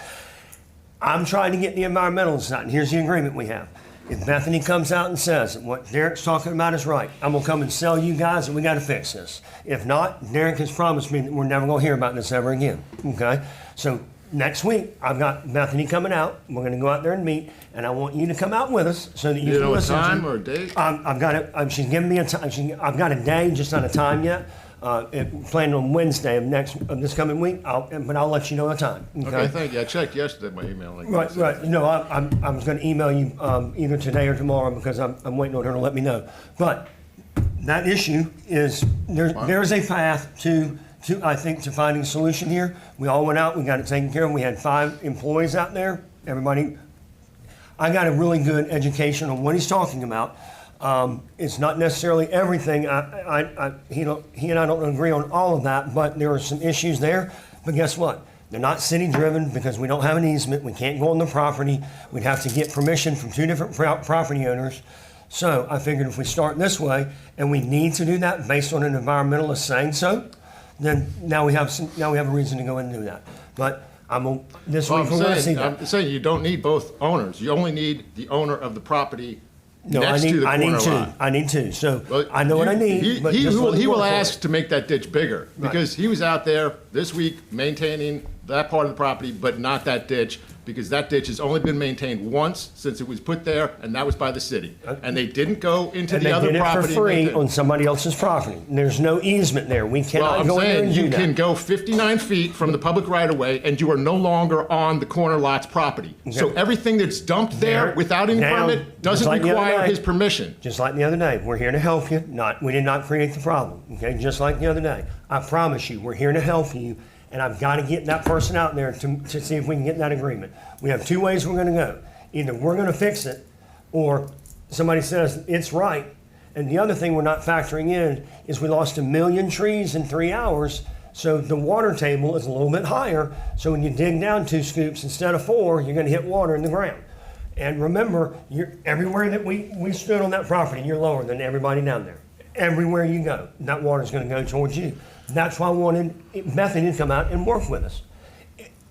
I'm trying to get the environmentalists out, and here's the agreement we have. If Bethany comes out and says that what Derek's talking about is right, I'm going to come and sell you guys that we got to fix this. If not, Derek has promised me that we're never going to hear about this ever again. Okay? So next week, I've got Bethany coming out. We're going to go out there and meet, and I want you to come out with us so that you You can know a listen to. time or a date? I've got it. She's giving me a time. I've got a day, just not a time yet. Planning on Wednesday of this coming week. But I'll let you know a time. Okay, thank you. I checked yesterday my email. Right. No, I was going to email you either today or tomorrow because I'm waiting on her to let me know. But that issue is there's a path to I think, to finding a solution here. We all went out, we got it taken care of. We had 5 employees out there. Everybody, I got a really good education on what he's talking about. It's not necessarily everything. He and I don't agree on all of that, but there are some issues there. But guess what? They're not city-driven because we don't have an easement. We can't go on the property. We'd have to get permission from 2 different property owners. So I figured if we start this way, and we need to do that based on an environmentalist saying so, then now we have a reason to go and do that. But this Well, week we're going to see I'm that. saying you don't need both owners. You only need the owner of the property No, next to the I corner need 2. lot. I need 2. So Well, I know what I need. He but just let me he will work on ask it. to make that ditch bigger, because he was out there this week maintaining that part of the property, but not that ditch, because that ditch has only been maintained once since it was put there, and that was by the city. And they didn't go into And the they other did it for property. and free maintain- on somebody else's property. There's no easement there. We Well, cannot I'm go in there saying and do you can that. go 59 feet from the public right-of-way, and you are no longer on the corner lot's property. So Okay. everything that's dumped there There- without any now, permit just doesn't like the other require day. his permission. Just like the other day, we're here to help you. We did not create the problem. Okay, just like the other day. I promise you, we're here to help you, and I've got to get that person out there to see if we can get that agreement. We have 2 ways we're going to go. Either we're going to fix it, or somebody says it's right. And the other thing we're not factoring in is we lost 1 million trees in 3 hours, so the water table is a little bit higher. So when you dig down 2 scoops instead of 4, you're going to hit water in the ground. And remember, everywhere that we stood on that property, you're lower than everybody down there. Everywhere you go, that water's going to go towards you. That's why I wanted Bethany to come out and work with us.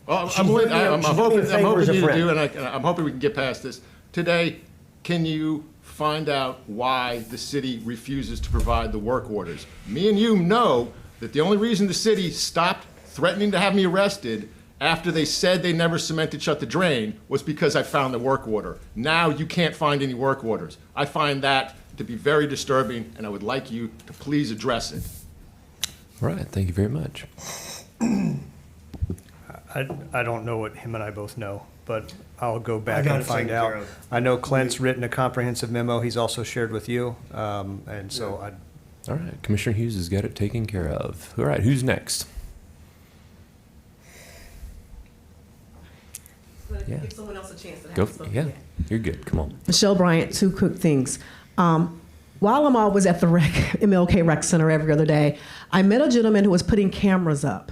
Well, She's I'm doing me a hoping favor as a you to friend. do, and I'm hoping we can get past this. Today, can you find out why the city refuses to provide the work orders? Me and you know that the only reason the city stopped threatening to have me arrested after they said they never cemented shut the drain was because I found the work order. Now you can't find any work orders. I find that to be very disturbing, and I would like you to please address it. All right, thank you very much. I don't know what him and I both know, but I'll go back got and it find taken out. care of. I know Clint's written a comprehensive memo he's also shared with you, and so All right, Commissioner Hughes has got it taken care of. All right, who's next? Yeah. Give someone else a chance to Go. Yeah, you're good. Come on. Michelle Bryant, 2 quick things. While I'm always at the MLK Rec Center every other day, I met a gentleman who was putting cameras up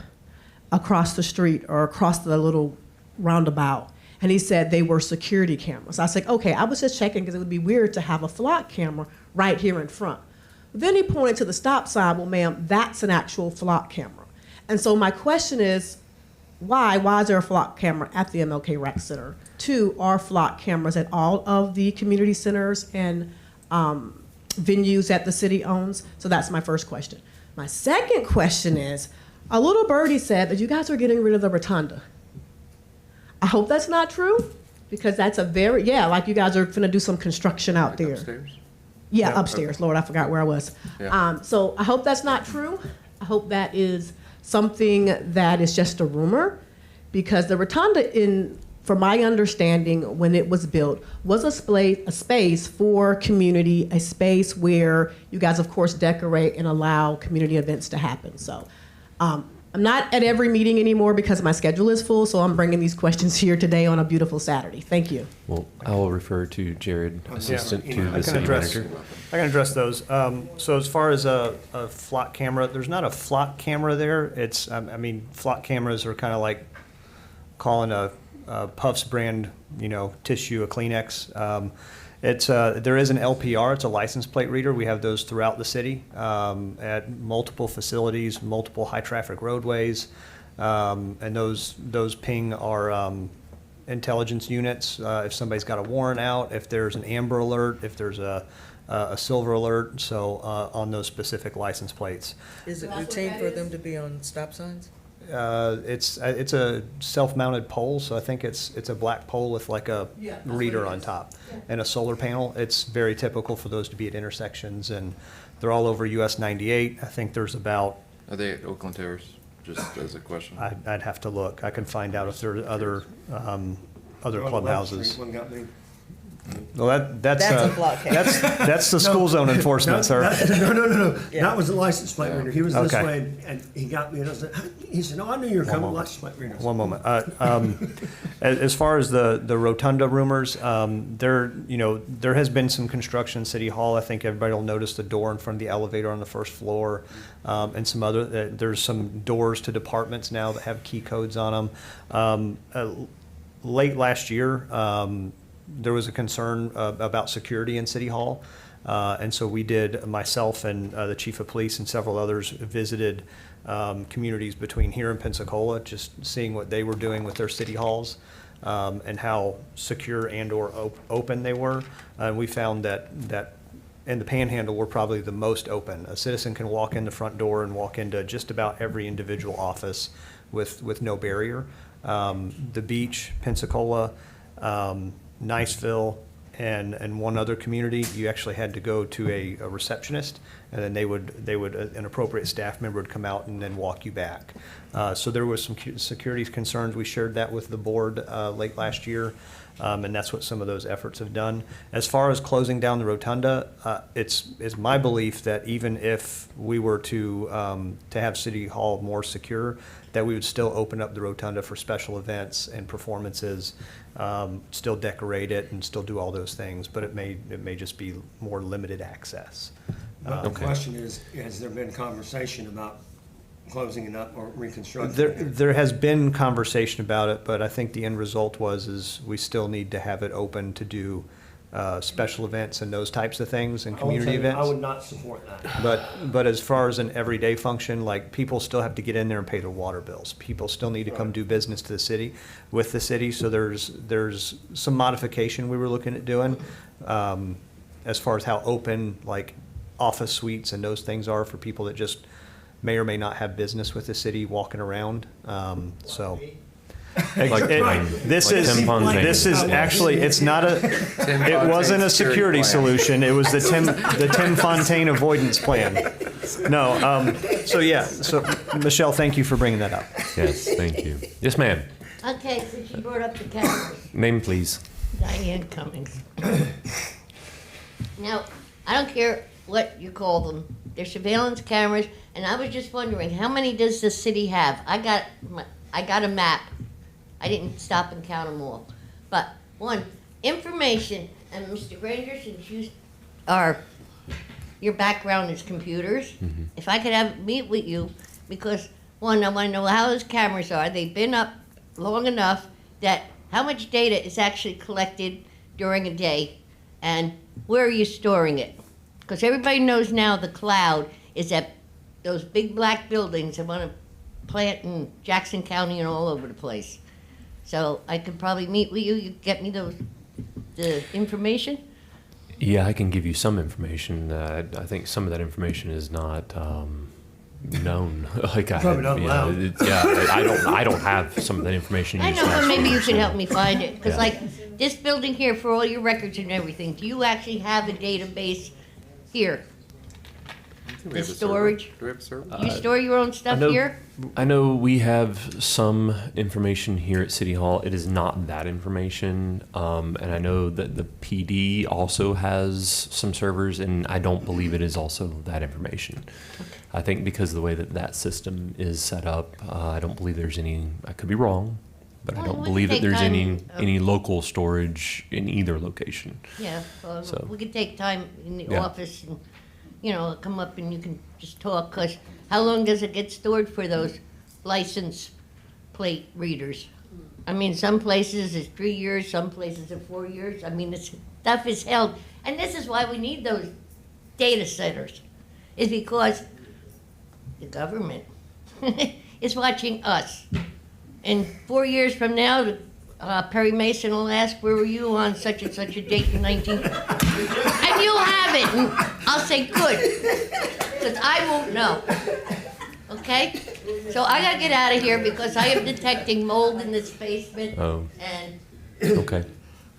across the street or across the little roundabout. And he said they were security cameras. I said, okay, I was just checking because it would be weird to have a flock camera right here in front. But then he pointed to the stop sign. Well, ma'am, that's an actual flock camera. And so my question is, why is there a flock camera at the MLK Rec Center? 2, are flock cameras at all of the community centers and venues that the city owns? So that's my first question. My second question is, a little birdie said that you guys are getting rid of the rotunda. I hope that's not true, because that's like you guys are gonna do some construction out there. Upstairs? Yeah, upstairs. Lord, I forgot where I was. Yeah. So I hope that's not true. I hope that is something that is just a rumor, because the rotunda, from my understanding, when it was built, was a space for community, a space where you guys, of course, decorate and allow community events to happen. So I'm not at every meeting anymore because my schedule is full, so I'm bringing these questions here today on a beautiful Saturday. Thank you. Well, I will refer to Jared, assistant to I the city manager. I can address those. So as far as a flock camera, there's not a flock camera there. It's, flock cameras are kind of like calling a Puffs brand, tissue, a Kleenex. There is an LPR, it's a license plate reader. We have those throughout the city at multiple facilities, multiple high-traffic roadways. And those ping our intelligence units if somebody's got a warrant out, if there's an amber alert, if there's a silver alert, so on those specific license plates. Is it routine for them to be on stop signs? It's a self-mounted pole, so I think it's a black pole with like a reader on top and a solar panel. It's very typical for those to be at intersections, and they're all over US 98. I think there's about. Are they at Oakland Terrace? Just as a question. I'd have to look. I can find out if there are other clubhouses. One got me. Well, that's That's a block case. that's the school zone enforcement, sir. No. Yeah. That was the license plate reader. He was this Okay. way, and he got me, and I said, he said, no, I knew you were coming, license plate reader. One moment. As far as the rotunda rumors, there has been some construction in City Hall. I think everybody will notice the door in front of the elevator on the first floor, and some other. There's some doors to departments now that have key codes on them. Late last year, there was a concern about security in City Hall. And so myself and the chief of police and several others visited communities between here and Pensacola, just seeing what they were doing with their city halls and how secure and or open they were. And we found that in the Panhandle, we're probably the most open. A citizen can walk in the front door and walk into just about every individual office with no barrier. The beach, Pensacola, Niceville, and one other community, you actually had to go to a receptionist, and then an appropriate staff member would come out and then walk you back. So there was some security concerns. We shared that with the board late last year, and that's what some of those efforts have done. As far as closing down the rotunda, it's my belief that even if we were to have City Hall more secure, that we would still open up the rotunda for special events and performances, still decorate it and still do all those things, but it may just be more limited access. But the question is, has there been conversation about closing it up or reconstructing it? There has been conversation about it, but I think the end result is we still need to have it open to do special events and those types of things and community events. I would not support that. But as far as an everyday function, like people still have to get in there and pay their water bills. People still need to come do business to the city, with the city. So there's some modification we were looking at doing as far as how open like office suites and those things are for people that just may or may not have business with the city walking around. This is actually, it's not it wasn't a security solution. It was the Tim Fontaine avoidance plan. No, so Michelle, thank you for bringing that up. Yes, thank you. Yes, ma'am. Okay, since you brought up the cameras, Name, please. Diane Cummings. Now, I don't care what you call them, they're surveillance cameras, and I was just wondering, how many does the city have? I got a map. I didn't stop and count them all. But one, information, and Mr. Granger, since your background is computers, if I could meet with you, because one, I want to know how those cameras are. They've been up long enough that how much data is actually collected during a day, and where are you storing it? Because everybody knows now the cloud is at those big black buildings. I want to plant in Jackson County and all over the place. So I could probably meet with you. You get me the information. Yeah, I can give you some information. I think some of that information is not known. Like I Probably not allowed. I don't have some of that information. I you know, just but asked maybe for, you could so- help me find it. Because Yeah. like this building here, for all your records and everything, do you actually have a database here? Do we have The a server? storage? Do we have a server? You store your own stuff here? I know we have some information here at City Hall. It is not that information. And I know that the PD also has some servers, and I don't believe it is also that information. I think because of the way that system is set up, I don't believe there's any, I could be wrong, but I Well, don't we can believe that take there's time, any local storage in either location. Yeah, So- we could take time in the Yeah. office and, come up and you can just talk. Because how long does it get stored for those license plate readers? I mean, some places it's 3 years, some places it's 4 years. I mean, this stuff is held. And this is why we need those data centers, is because the government is watching us. And 4 years from now, Perry Mason will ask, where were you on such and such a date in 19... And you'll have it, and I'll say, good, because I won't know. Okay? So I gotta get out of here because I am detecting mold in this basement, Oh. and... Okay.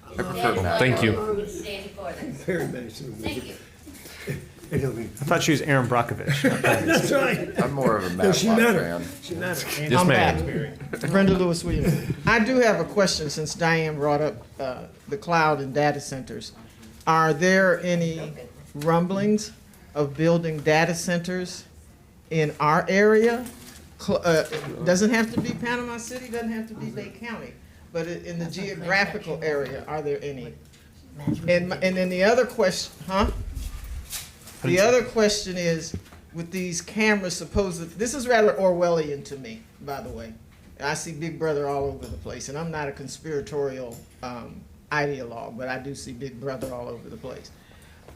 I prefer Thank you. We're gonna stay in the corner. Very many. Thank you. It'll be- I thought she was Aaron Brockovich. That's right. I'm more of a No, she Matlock matter. fan. She matter. Yes, I'm ma'am. back. Brenda Lewis Williams. I do have a question since Diane brought up the cloud and data centers. Are there any rumblings of building data centers in our area? Doesn't have to be Panama City, doesn't have to be Bay County, but in the geographical area, are there any? And then the other question, The other question is, with these cameras supposed, this is rather Orwellian to me, by the way. I see Big Brother all over the place, and I'm not a conspiratorial ideologue, but I do see Big Brother all over the place.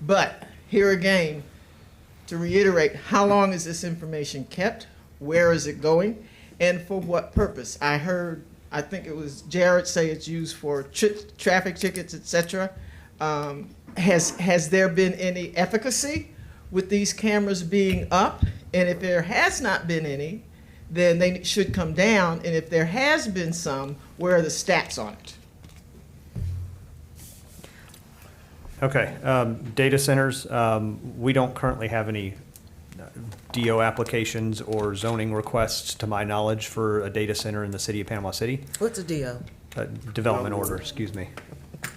But here again, to reiterate, how long is this information kept? Where is it going? And for what purpose? I heard, I think it was Jared say it's used for traffic tickets, etc. Has there been any efficacy with these cameras being up? And if there has not been any, then they should come down. And if there has been some, where are the stats on it? Okay, data centers, we don't currently have any DO applications or zoning requests, to my knowledge, for a data center in the city of Panama City. What's a DO? Development order, excuse me.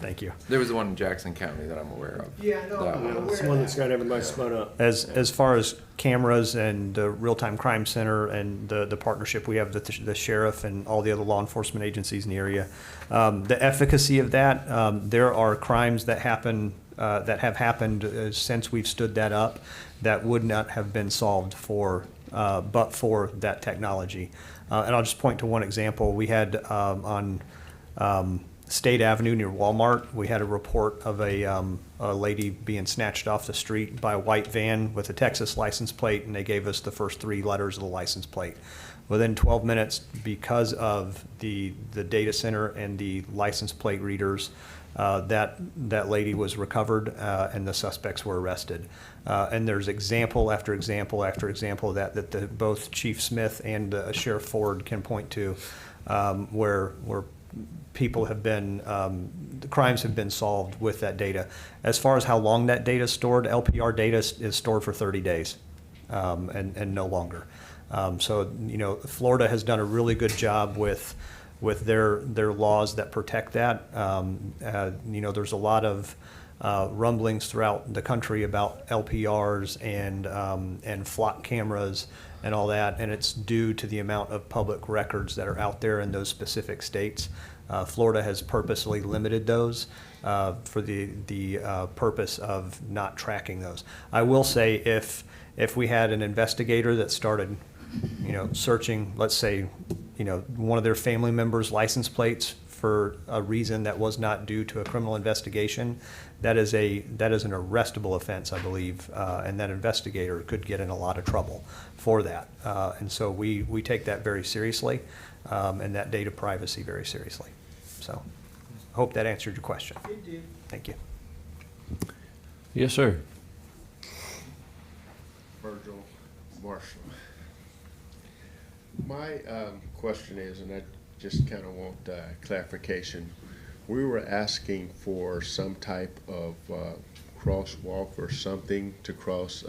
Thank you. There was one in Jackson County that I'm aware of. Yeah, I know. That one. It's one that's got everybody spun up. As far as cameras and the real-time crime center and the partnership we have with the sheriff and all the other law enforcement agencies in the area, the efficacy of that, there are crimes that happen, that have happened since we've stood that up, that would not have been solved but for that technology. And I'll just point to one example. We had on State Avenue near Walmart, we had a report of a lady being snatched off the street by a white van with a Texas license plate, and they gave us the first 3 letters of the license plate. Within 12 minutes, because of the data center and the license plate readers, that lady was recovered and the suspects were arrested. And there's example after example after example of that both Chief Smith and Sheriff Ford can point to, where people have been, the crimes have been solved with that data. As far as how long that data is stored, LPR data is stored for 30 days and no longer. So, you know, Florida has done a really good job with their laws that protect that. You know, there's a lot of rumblings throughout the country about LPRs and flock cameras and all that, and it's due to the amount of public records that are out there in those specific states. Florida has purposely limited those for the purpose of not tracking those. I will say, if we had an investigator that started, you know, searching, let's say, you know, one of their family members' license plates for a reason that was not due to a criminal investigation, that is an arrestable offense, I believe, and that investigator could get in a lot of trouble for that. And so we take that very seriously, and that data privacy very seriously. So I hope that answered your question. It did. Thank you. Yes, sir. Virgil Marshall. My question is, and I just kind of want clarification. We were asking for some type of crosswalk or something to cross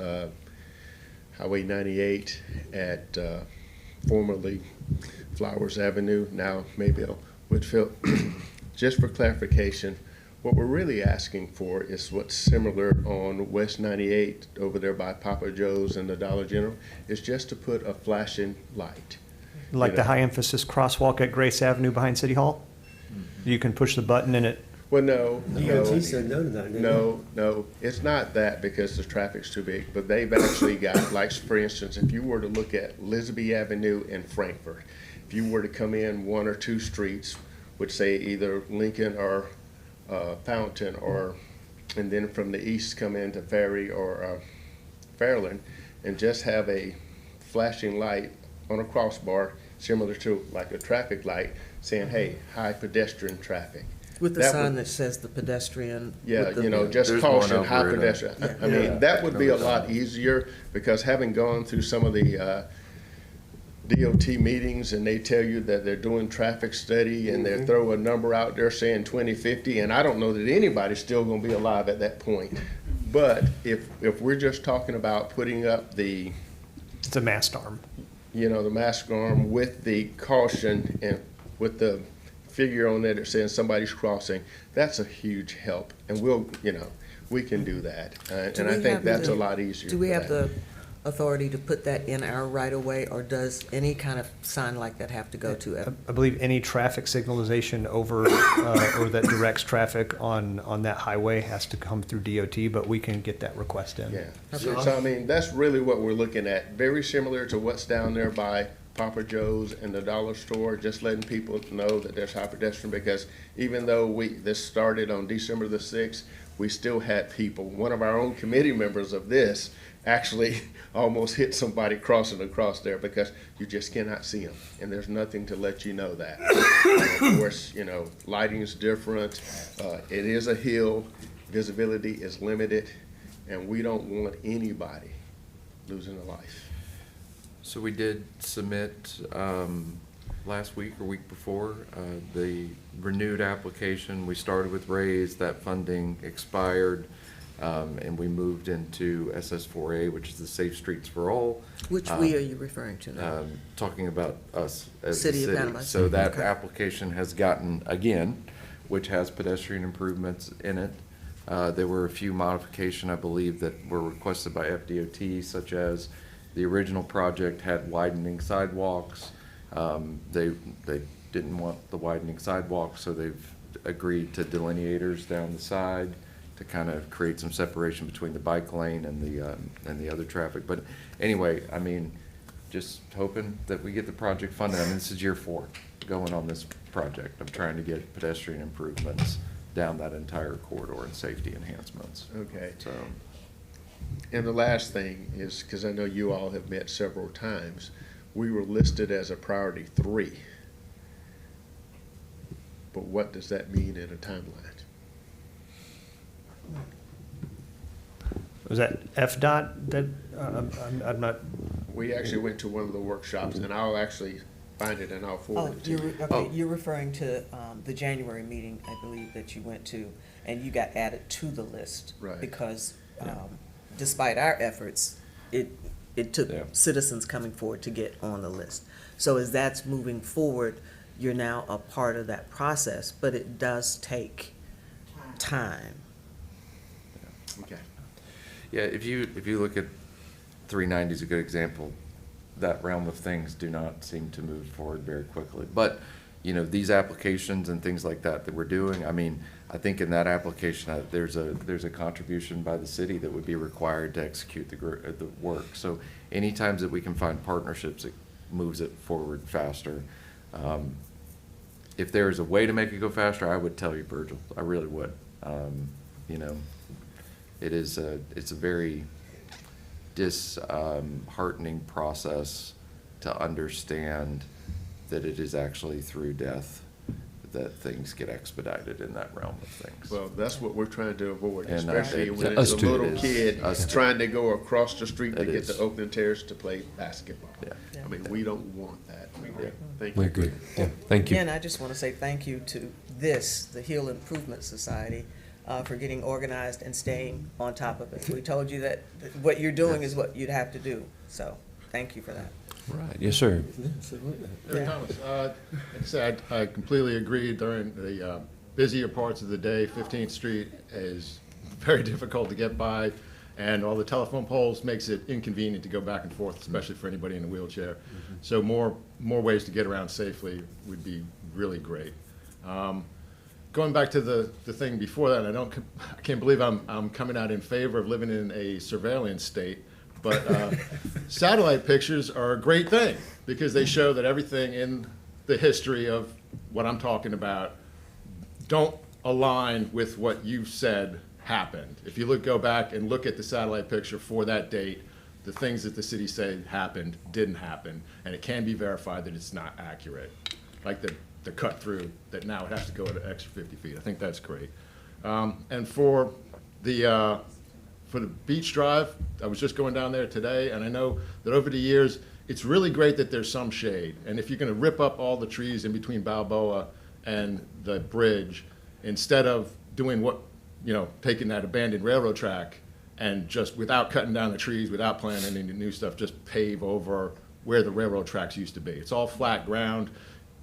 Highway 98 at formerly Flowers Avenue, now Maybelle Whitfield. Just for clarification, what we're really asking for is what's similar on West 98 over there by Papa Joe's and the Dollar General, is just to put a flashing light. Like You the know. high emphasis crosswalk at Grace Avenue behind City Hall? You can push the button and it, Well, no, DOT said no to that, didn't no, it's not that because the traffic's too big, but they've actually got, like, for instance, if you were to look at Lisby Avenue in Frankfurt, if you were to come in 1 or 2 streets, which say either Lincoln or Fountain, and then from the east come into Ferry or Fairland, and just have a flashing light on a crossbar similar to like a traffic light saying, hey, high pedestrian traffic. With the That sign would- that says the pedestrian. Yeah, with the- you know, just There's one caution, high over in, pedestrian. I Yeah. mean, that would be a lot easier, because having gone through some of the DOT meetings, and they tell you that they're doing traffic study, and they throw a number out there saying 2050, and I don't know that anybody's still gonna be alive at that point. But if we're just talking about putting up the, It's a mast arm. you know, the mask arm with the caution and with the figure on there that says somebody's crossing, that's a huge help. And we'll, you know, we can do that. Do And I we think have that's the- a lot easier. Do we for have that. the authority to put that in our right of way, or does any kind of sign like that have to go to it? I believe any traffic signalization over, or that directs traffic on that highway has to come through DOT, but we can get that request in. Yeah, so I mean, that's really what we're looking at, very similar to what's down there by Papa Joe's and the dollar store, just letting people know that there's high pedestrian, because even though this started on December the 6th, we still had people, one of our own committee members of this actually almost hit somebody crossing across there because you just cannot see them, and there's nothing to let you know that. Of course, you know, lighting is different, it is a hill, visibility is limited, and we don't want anybody losing a life. So we did submit last week or week before the renewed application. We started with RAISE, that funding expired, and we moved into SS4A, which is the Safe Streets for All. Which we are you referring to now? Talking about us as City the of city. Panama So City, that okay. application has gotten, again, which has pedestrian improvements in it. There were a few modifications, I believe, that were requested by FDOT, such as the original project had widening sidewalks. They didn't want the widening sidewalks, so they've agreed to delineators down the side to kind of create some separation between the bike lane and the other traffic. But anyway, I mean, just hoping that we get the project funded. I mean, this is year 4 going on this project. I'm trying to get pedestrian improvements down that entire corridor and safety enhancements. Okay. So, And the last thing is, because I know you all have met several times, we were listed as a priority 3. But what does that mean in a timeline? Was that FDOT that, I'm not, We actually went to one of the workshops, and I'll actually find it and I'll Oh, forward it to you. you're referring to the January meeting, I believe, that you went to, and you got added to the list. Right. Because despite our efforts, it took Yeah. citizens coming forward to get on the list. So as that's moving forward, you're now a part of that process, but it does take time. Okay. yeah, if you look at 390 is a good example. That realm of things do not seem to move forward very quickly. But, you know, these applications and things like that we're doing, I mean, I think in that application, there's a contribution by the city that would be required to execute the work. So any times that we can find partnerships, it moves it forward faster. If there's a way to make it go faster, I would tell you, Virgil. I really would. You know, it's a very disheartening process to understand that it is actually through death that things get expedited in that realm of things. Well, that's what we're trying to avoid, And, especially when us it's a too. little It is. kid Us too. trying to go across the street to It get is. to Oakland Terrace to play basketball. Yeah. I mean, we don't want that. Yeah. Thank you. We agree. Yeah, thank you. Again, I just want to say thank you to the Hill Improvement Society, for getting organized and staying on top of it. We told you that what you're doing is what you'd have to do, so thank you for that. Right, yes, sir. Eric Thomas, like I said, I completely agree. During the busier parts of the day, 15th Street is very difficult to get by, and all the telephone poles makes it inconvenient to go back and forth, especially for anybody in a wheelchair. So more ways to get around safely would be really great. Going back to the thing before that, I can't believe I'm coming out in favor of living in a surveillance state. But satellite pictures are a great thing because they show that everything in the history of what I'm talking about don't align with what you said happened. If you go back and look at the satellite picture for that date, the things that the city said happened didn't happen, and it can be verified that it's not accurate. Like the cut through that now it has to go an extra 50 feet. I think that's great. And for the beach drive, I was just going down there today, and I know that over the years, it's really great that there's some shade. And if you're gonna rip up all the trees in between Balboa and the bridge, instead of doing taking that abandoned railroad track and just without cutting down the trees, without planting any new stuff, just pave over where the railroad tracks used to be. It's all flat ground.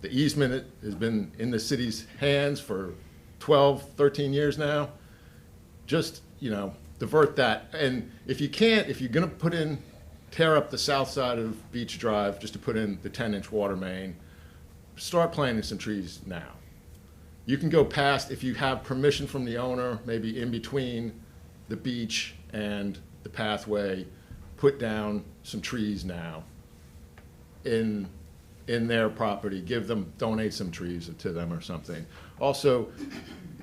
The easement has been in the city's hands for 12, 13 years now. Just, divert that. And if you're gonna tear up the south side of Beach Drive just to put in the 10-inch water main, start planting some trees now. You can go past, if you have permission from the owner, maybe in between the beach and the pathway, put down some trees now in their property, donate some trees to them or something. Also,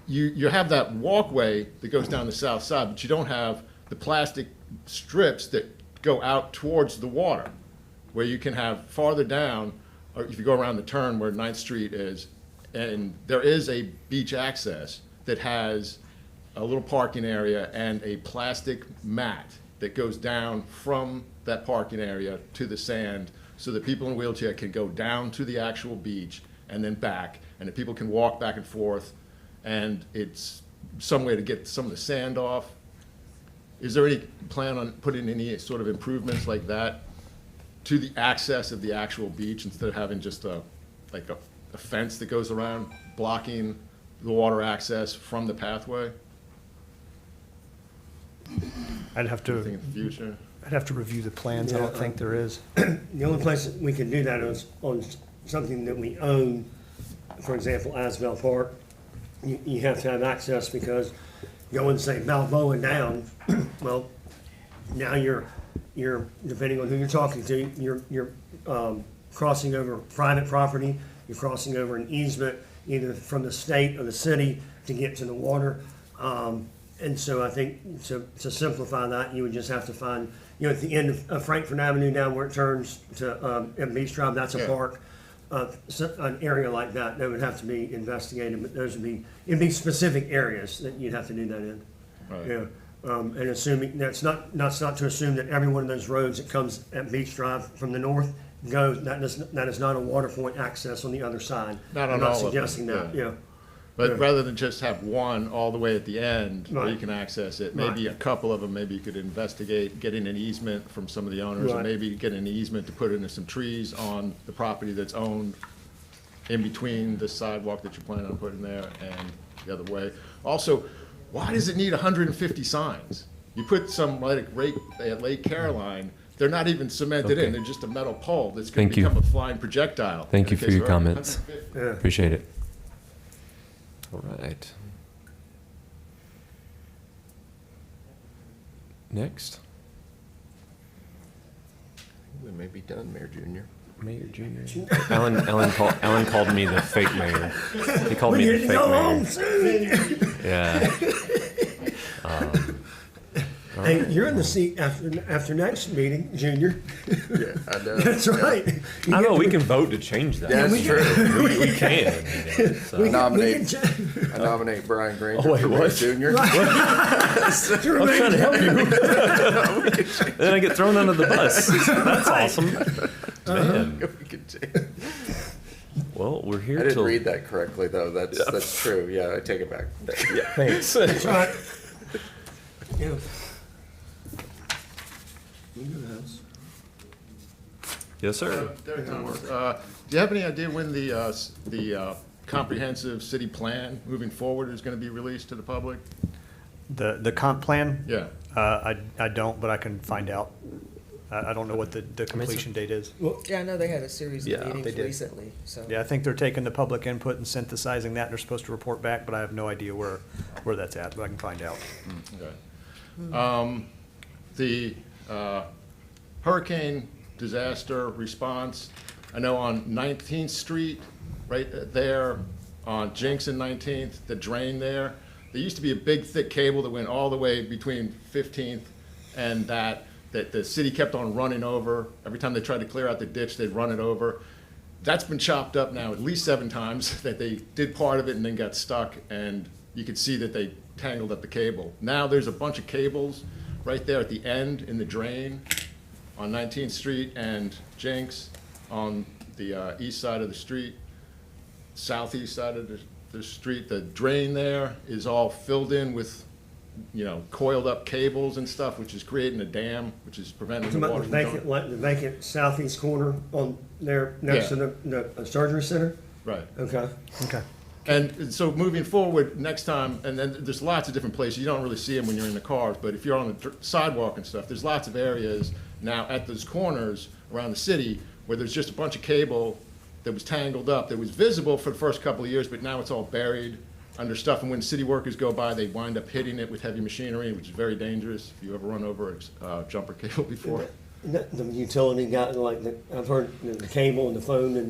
you have that walkway that goes down the south side, but you don't have the plastic strips that go out towards the water, where you can have farther down, or if you go around the turn where 9th Street is, and there is a beach access that has a little parking area and a plastic mat that goes down from that parking area to the sand, so that people in wheelchair can go down to the actual beach and then back, and that people can walk back and forth, and it's some way to get some of the sand off. Is there any plan on putting any sort of improvements like that to the access of the actual beach, instead of having just a fence that goes around blocking the water access from the pathway? I'd have Anything to, in the future? I'd have to review the plans. I don't think there is. The only place that we can do that is on something that we own, for example, Asbel Park. You have to have access, because going, say, Balboa down, well, now you're, depending on who you're talking to, you're crossing over private property, you're crossing over an easement, either from the state or the city to get to the water. And so I think to simplify that, you would just have to find, at the end of Frankfurt Avenue down where it turns to Beach Drive, that's a Yeah. park. An area like that would have to be investigated, but it'd be specific areas that you'd have to do that in. Right. Yeah, and assuming, that's not to assume that every one of those roads that comes at Beach Drive from the north goes, that is not a water point access on the other side. Not on I'm all of them, suggesting that, yeah. yeah. But Yeah. rather than just have one all the way at the end where you Right. can access it, maybe a couple of them, maybe you could investigate getting an easement from some of the owners, or Right. maybe get an easement to put in some trees on the property that's owned in between the sidewalk that you plan on putting there and the other way. Also, why does it need 150 signs? You put some like at Lake Caroline, they're not even cemented in, Okay. they're just a metal pole that's gonna Thank you. become a flying projectile. Thank in you the for case your of comments. 150. Yeah. Appreciate it. All right. Next, We may be done, Mayor Junior. Mayor Junior. Alan called me the fake mayor. He called me We the need to fake go mayor. home soon. Yeah. Hey, you're in the seat after next meeting, Junior. Yeah, I know. That's right. You I know get we to- can vote to change that. That's we true. We can. So. we can Nominate, ch- I nominate Brian Granger Oh, wait, for mayor what? junior. I was trying to help you. Then I get thrown under the bus. That's awesome. Man. We could change. Well, we're I here didn't till. read that correctly, though. That's true. Yeah, I take it back. Yeah, thanks. That's right. Yeah. You know the house. Yes, sir. Derek Thomas, do you have any idea when the comprehensive city plan moving forward is going to be released to the public? The comp plan? Yeah. I don't, but I can find out. I don't know what the completion date is. Yeah, I know they had a series Yeah, of they meetings did. recently, so. Yeah, I think they're taking the public input and synthesizing that, and they're supposed to report back, but I have no idea where that's at, but I can find out. Okay. The hurricane disaster response, I know on 19th Street, right there on Jinx and 19th, the drain there, there used to be a big thick cable that went all the way between 15th and that the city kept on running over. Every time they tried to clear out the ditch, they'd run it over. That's been chopped up now at least 7 times, that they did part of it and then got stuck, and you could see that they tangled up the cable. Now there's a bunch of cables right there at the end in the drain on 19th Street and Jinx on the east side of the street, southeast side of the street. The drain there is all filled in with coiled up cables and stuff, which is creating a dam, which is preventing the Talking water about from the going. vacant, the vacant southeast corner on there, next to the surgery center? Right. Okay. Okay. And so moving forward, next time, and then there's lots of different places, you don't really see them when you're in the cars, but if you're on the sidewalk and stuff, there's lots of areas now at those corners around the city where there's just a bunch of cable that was tangled up, that was visible for the first couple of years, but now it's all buried under stuff, and when city workers go by, they wind up hitting it with heavy machinery, which is very dangerous, if you ever run over a jumper cable before. The utility guy, I've heard the cable and the phone, and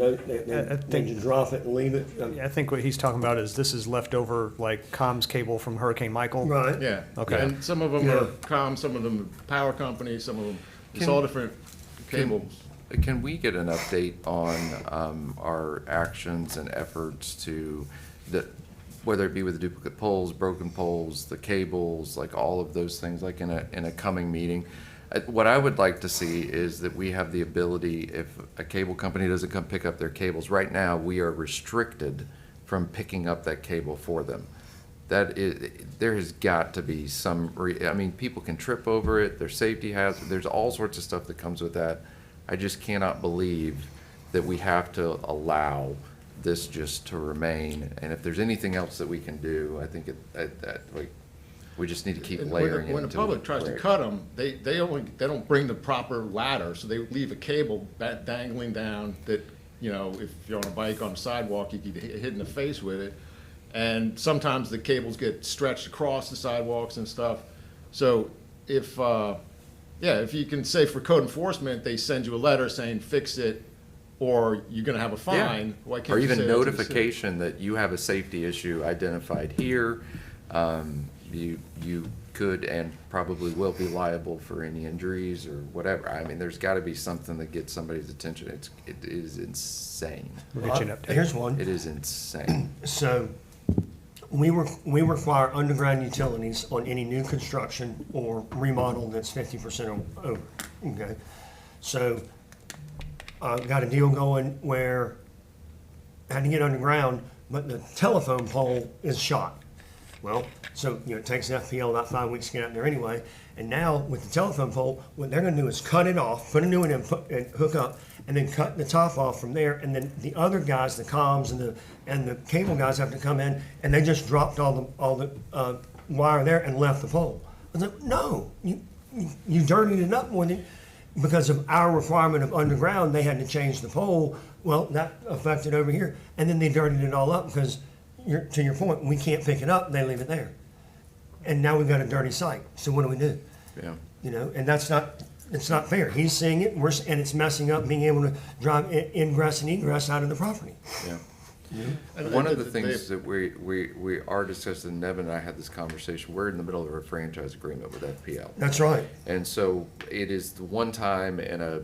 they just drop it and leave it. I think what he's talking about is this is leftover, like, comms cable from Hurricane Michael. Right. Yeah. Okay. And some of them Yeah. are comms, some of them are power companies, some of them, it's all different cables. Can we get an update on our actions and efforts to, whether it be with the duplicate poles, broken poles, the cables, like all of those things, like in a coming meeting? What I would like to see is that we have the ability, if a cable company doesn't come pick up their cables, right now, we are restricted from picking up that cable for them. There has got to be some, people can trip over it, there's safety hazards, there's all sorts of stuff that comes with that. I just cannot believe that we have to allow this just to remain. And if there's anything else that we can do, I think we just need to keep And layering it. when the until public tries to cut them, they don't bring the proper ladder, so they leave a cable dangling down that, if you're on a bike on a sidewalk, you get hit in the face with it. And sometimes the cables get stretched across the sidewalks and stuff. So if you can say for code enforcement, they send you a letter saying fix it, or you're gonna have a fine, why can't Or you say even that to the city? notification that you have a safety issue identified here. You could and probably will be liable for any injuries or whatever. There's gotta be something that gets somebody's attention. It is insane. We'll get you an update. Here's one. It is insane. So, we require underground utilities on any new construction or remodel that's 50% over, okay? So, I've got a deal going where I had to get underground, but the telephone pole is shot. Well, so, it takes an FPL about 5 weeks to get out there anyway. And now with the telephone pole, what they're gonna do is cut it off, put a new one in, and hook up, and then cut the top off from there. And then the other guys, the comms and the cable guys have to come in, and they just dropped all the wire there and left the pole. I was like, no, you dirtied it up more than, because of our requirement of underground, they had to change the pole. Well, that affected over here. And then they dirtied it all up because, to your point, we can't pick it up, they leave it there. And now we've got a dirty site, so what do we do? Yeah. And it's not fair. He's seeing it, and it's messing up being able to drive ingress and egress out of the property. Yeah. And One of the they- things that we are discussing, Nevin and I had this conversation, we're in the middle of a franchise agreement with FPL. That's right. And so it is the one time in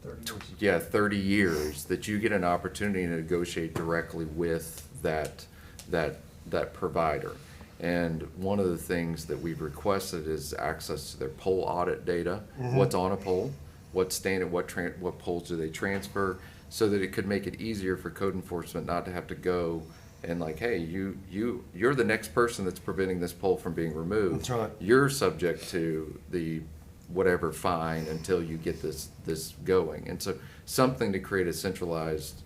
30 years that you get an opportunity to negotiate directly with that provider. And one of the things that we've requested is access to their pole audit data, what's on a pole, what's standard, what poles do they transfer, so that it could make it easier for code enforcement not to have to go and like, hey, you're the next person that's preventing this pole from being removed. That's right. You're subject to the whatever fine until you get this going. And so something to create a centralized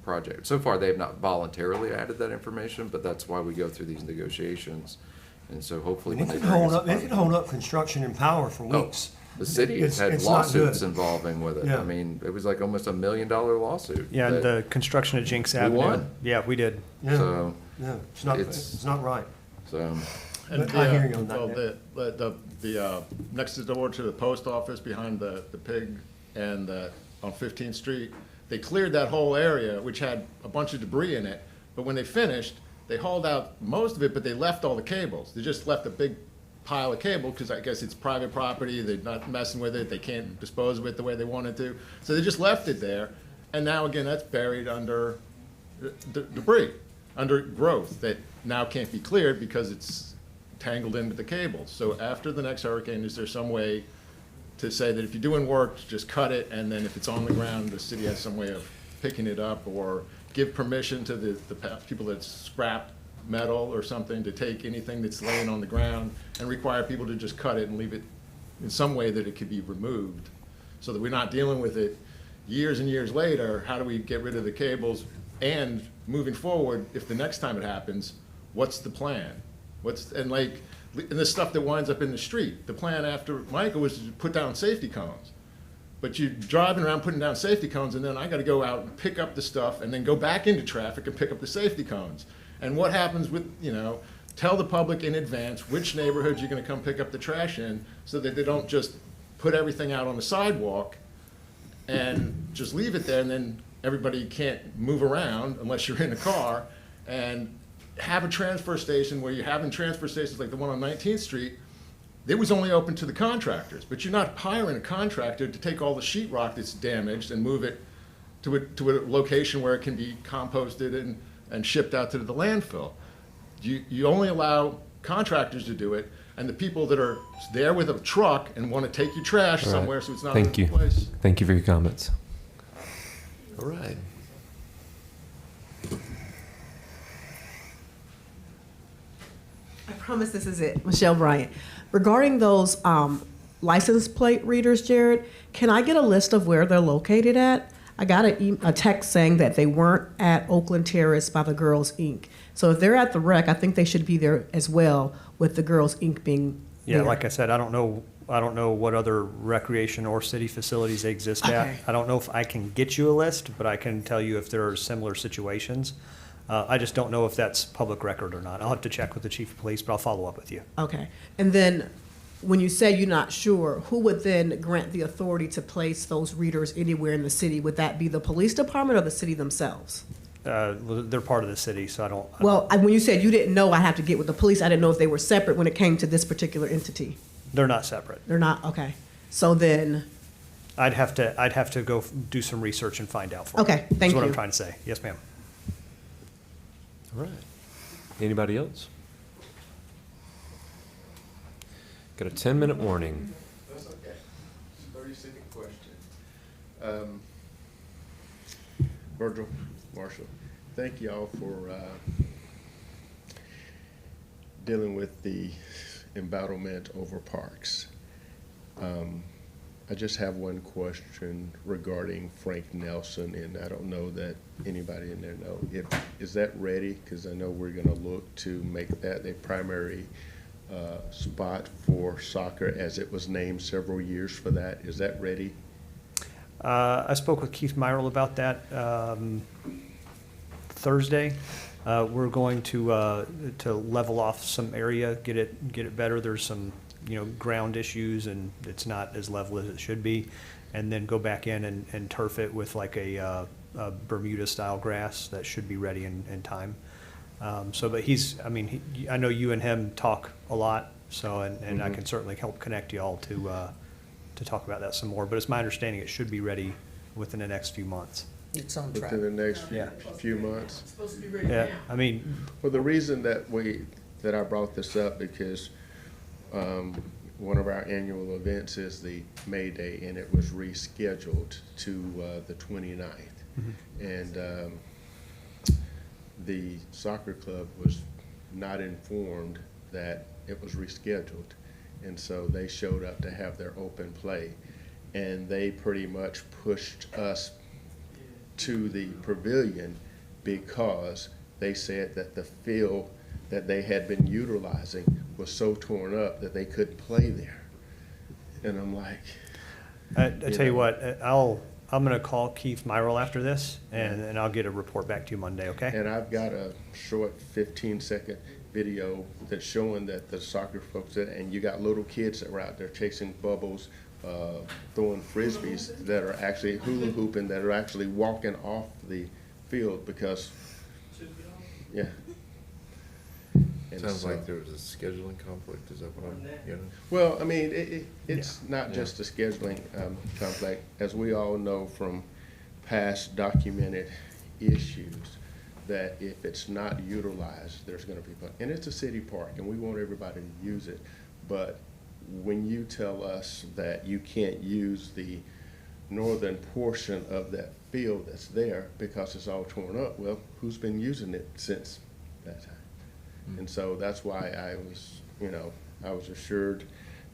project. So far, they have not voluntarily added that information, but that's why we go through these negotiations. And so hopefully It when they could bring hold us up, it could hold up construction and power for weeks. the city has had It's not good. lawsuits involving with it. Yeah. I mean, it was like almost $1 million lawsuit. Yeah, and that- the construction of Jinx Avenue. won. Yeah, we did. Yeah, So, yeah, it's not right. so, And But I hear you on that, well, Nick. the next door to the post office behind the pig and on 15th Street, they cleared that whole area, which had a bunch of debris in it. But when they finished, they hauled out most of it, but they left all the cables. They just left a big pile of cable because I guess it's private property. They're not messing with it. They can't dispose of it the way they wanted to. So they just left it there. And now again, that's buried under debris, under growth that now can't be cleared because it's tangled into the cables. So after the next hurricane, is there some way to say that if you're doing work, just cut it, and then if it's on the ground, the city has some way of picking it up, or give permission to the people that scrapped metal or something to take anything that's laying on the ground and require people to just cut it and leave it in some way that it could be removed, so that we're not dealing with it years and years later. How do we get rid of the cables? And moving forward, if the next time it happens, what's the plan? And this stuff that winds up in the street, the plan after Michael was to put down safety cones. But you're driving around putting down safety cones, and then I gotta go out and pick up the stuff and then go back into traffic and pick up the safety cones. And what happens with, tell the public in advance which neighborhoods you're gonna come pick up the trash in, so that they don't just put everything out on the sidewalk and just leave it there, and then everybody can't move around unless you're in a car. And have a transfer station where you're having transfer stations like the one on 19th Street. It was only open to the contractors, but you're not hiring a contractor to take all the sheetrock that's damaged and move it to a location where it can be composted and shipped out to the landfill. You only allow contractors to do it, and the people that are there with a truck and want to take your trash All right. somewhere so it's not Thank in you. place. Thank you for your comments. All right. I promise this is it. Michelle Bryant. Regarding those license plate readers, Jared, can I get a list of where they're located at? I got a text saying that they weren't at Oakland Terrace by the Girls Inc. So if they're at the rec, I think they should be there as well, with the Girls Inc. being Yeah, there. like I said, I don't know what other recreation or city facilities they exist at. Okay. I don't know if I can get you a list, but I can tell you if there are similar situations. I just don't know if that's public record or not. I'll have to check with the chief of police, but I'll follow up with you. Okay. And then when you say you're not sure, who would then grant the authority to place those readers anywhere in the city? Would that be the police department or the city themselves? Well, they're part of the city, so I don't. Well, when you said you didn't know, I have to get with the police. I didn't know if they were separate when it came to this particular entity. They're not separate. They're not? Okay. So then, I'd have to go do some research and find out for you. Okay, thank That's what I'm you. trying to say. Yes, ma'am. All right. Anybody else? Got a 10-minute warning. That's okay. 30-second question. Virgil, Marshall, thank y'all for dealing with the embattlement over parks. I just have one question regarding Frank Nelson, and I don't know that anybody in there know. Is that ready? Because I know we're gonna look to make that a primary spot for soccer, as it was named several years for that. Is that ready? I spoke with Keith Myrle about that Thursday. We're going to level off some area, get it better. There's some ground issues, and it's not as level as it should be, and then go back in and turf it with like a Bermuda style grass that should be ready in time. But I know you and him talk a lot, so and I can certainly help connect you all to talk about that some more. But it's my understanding it should be ready within the next few months. It's on track. Within the next Yeah. few months? Supposed to be ready Yeah, now. I mean, Well, the reason that I brought this up, because one of our annual events is the May Day, and it was rescheduled to the 29th. And the soccer club was not informed that it was rescheduled. And so they showed up to have their open play, and they pretty much pushed us to the pavilion because they said that the field that they had been utilizing was so torn up that they couldn't play there. And I'm like, I tell you what, I'm gonna call Keith Myrle after this, and I'll get a report back to you Monday, okay? and I've got a short 15-second video that's showing that the soccer folks, and you got little kids that were out there chasing bubbles, throwing frisbees, that are actually hula hooping, that are actually walking off the field because, yeah. And Sounds so- like there was a scheduling conflict, is that what I'm getting? Well, I mean, it's not just a scheduling conflict. As we all know from past documented issues, that if it's not utilized, there's gonna be, and it's a city park, and we want everybody to use it. But when you tell us that you can't use the northern portion of that field that's there because it's all torn up, well, who's been using it since that time? And so that's why I was, I was assured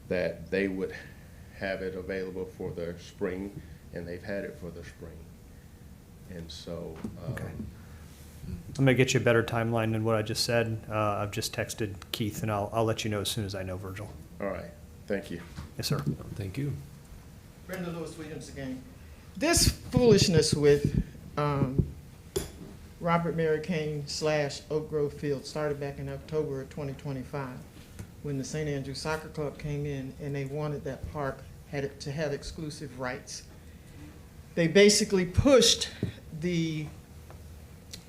that they would have it available for the spring, and they've had it for the spring. And so, I'm gonna get you a better timeline than what I just said. I've just texted Keith, and I'll let you know as soon as I know, Virgil. all right, thank you. Yes, sir. Thank you. Brenda Lewis Williams again. This foolishness with Robert Mary King / Oak Grove Field started back in October of 2025, when the St. Andrew Soccer Club came in and they wanted that park to have exclusive rights. They basically pushed and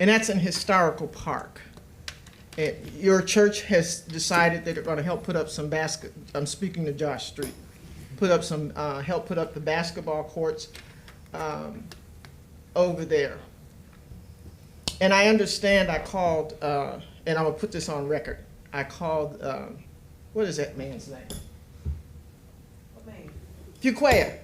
that's an historical park. And your church has decided that they're going to help put up some I'm speaking to Josh Street. Help put up the basketball courts over there. And I understand I called, and I'm gonna put this on record. I called, what is that man's name? Fuquaya.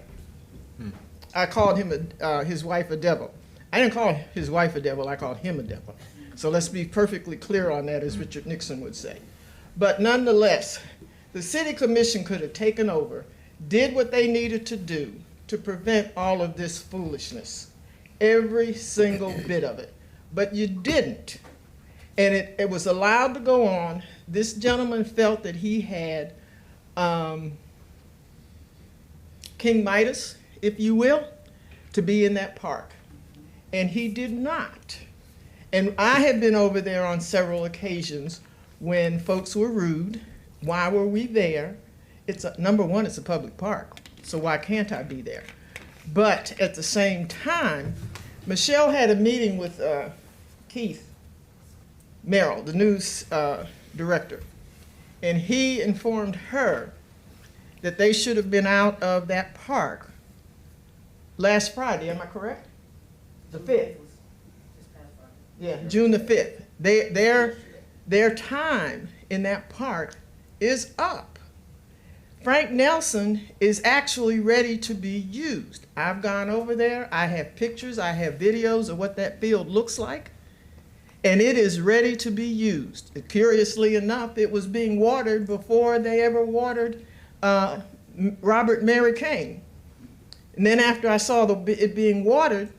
I called him his wife a devil. I didn't call his wife a devil, I called him a devil. So let's be perfectly clear on that, as Richard Nixon would say. But nonetheless, the city commission could have taken over, did what they needed to do to prevent all of this foolishness, every single bit of it. But you didn't. And it was allowed to go on. This gentleman felt that he had King Midas, if you will, to be in that park. And he did not. And I have been over there on several occasions when folks were rude. Why were we there? Number one, it's a public park, so why can't I be there? But at the same time, Michelle had a meeting with Keith Merrill, the news director, and he informed her that they should have been out of that park last Friday, am I correct? The 5th. Yeah, June the 5th. Their time in that park is up. Frank Nelson is actually ready to be used. I've gone over there. I have pictures. I have videos of what that field looks like. And it is ready to be used. Curiously enough, it was being watered before they ever watered Robert Mary King. And then after I saw it being watered,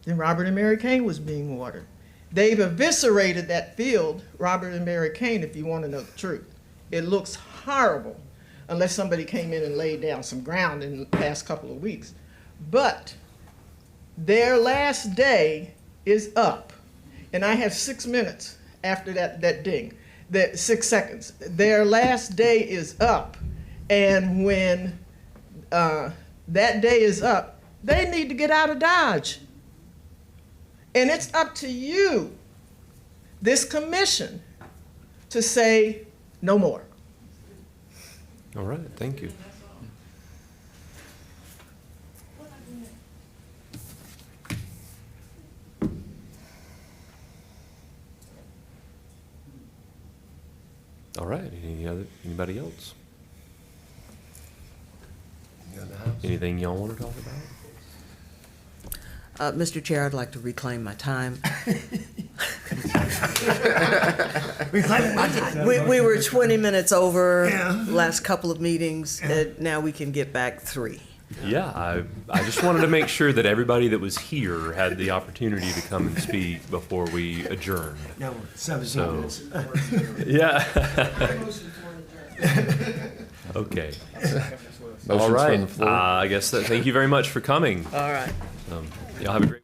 then Robert and Mary King was being watered. They've eviscerated that field, Robert and Mary King, if you want to know the truth. It looks horrible, unless somebody came in and laid down some ground in the past couple of weeks. But their last day is up. And I have 6 minutes after that ding, 6 seconds. Their last day is up. And when that day is up, they need to get out of Dodge. And it's up to you, this commission, to say no more. All right, thank you. All right, anybody else? Anything y'all want to talk about? Mr. Chair, I'd like to reclaim my time. We were 20 minutes over last couple of meetings, and now we can get back 3. Yeah, I just wanted to make sure that everybody that was here had the opportunity to come and speak before we adjourned. Now we're 17 So- minutes. Yeah. Okay. All Motion's right. from the floor. I guess thank you very much for coming. All right. Y'all have a great.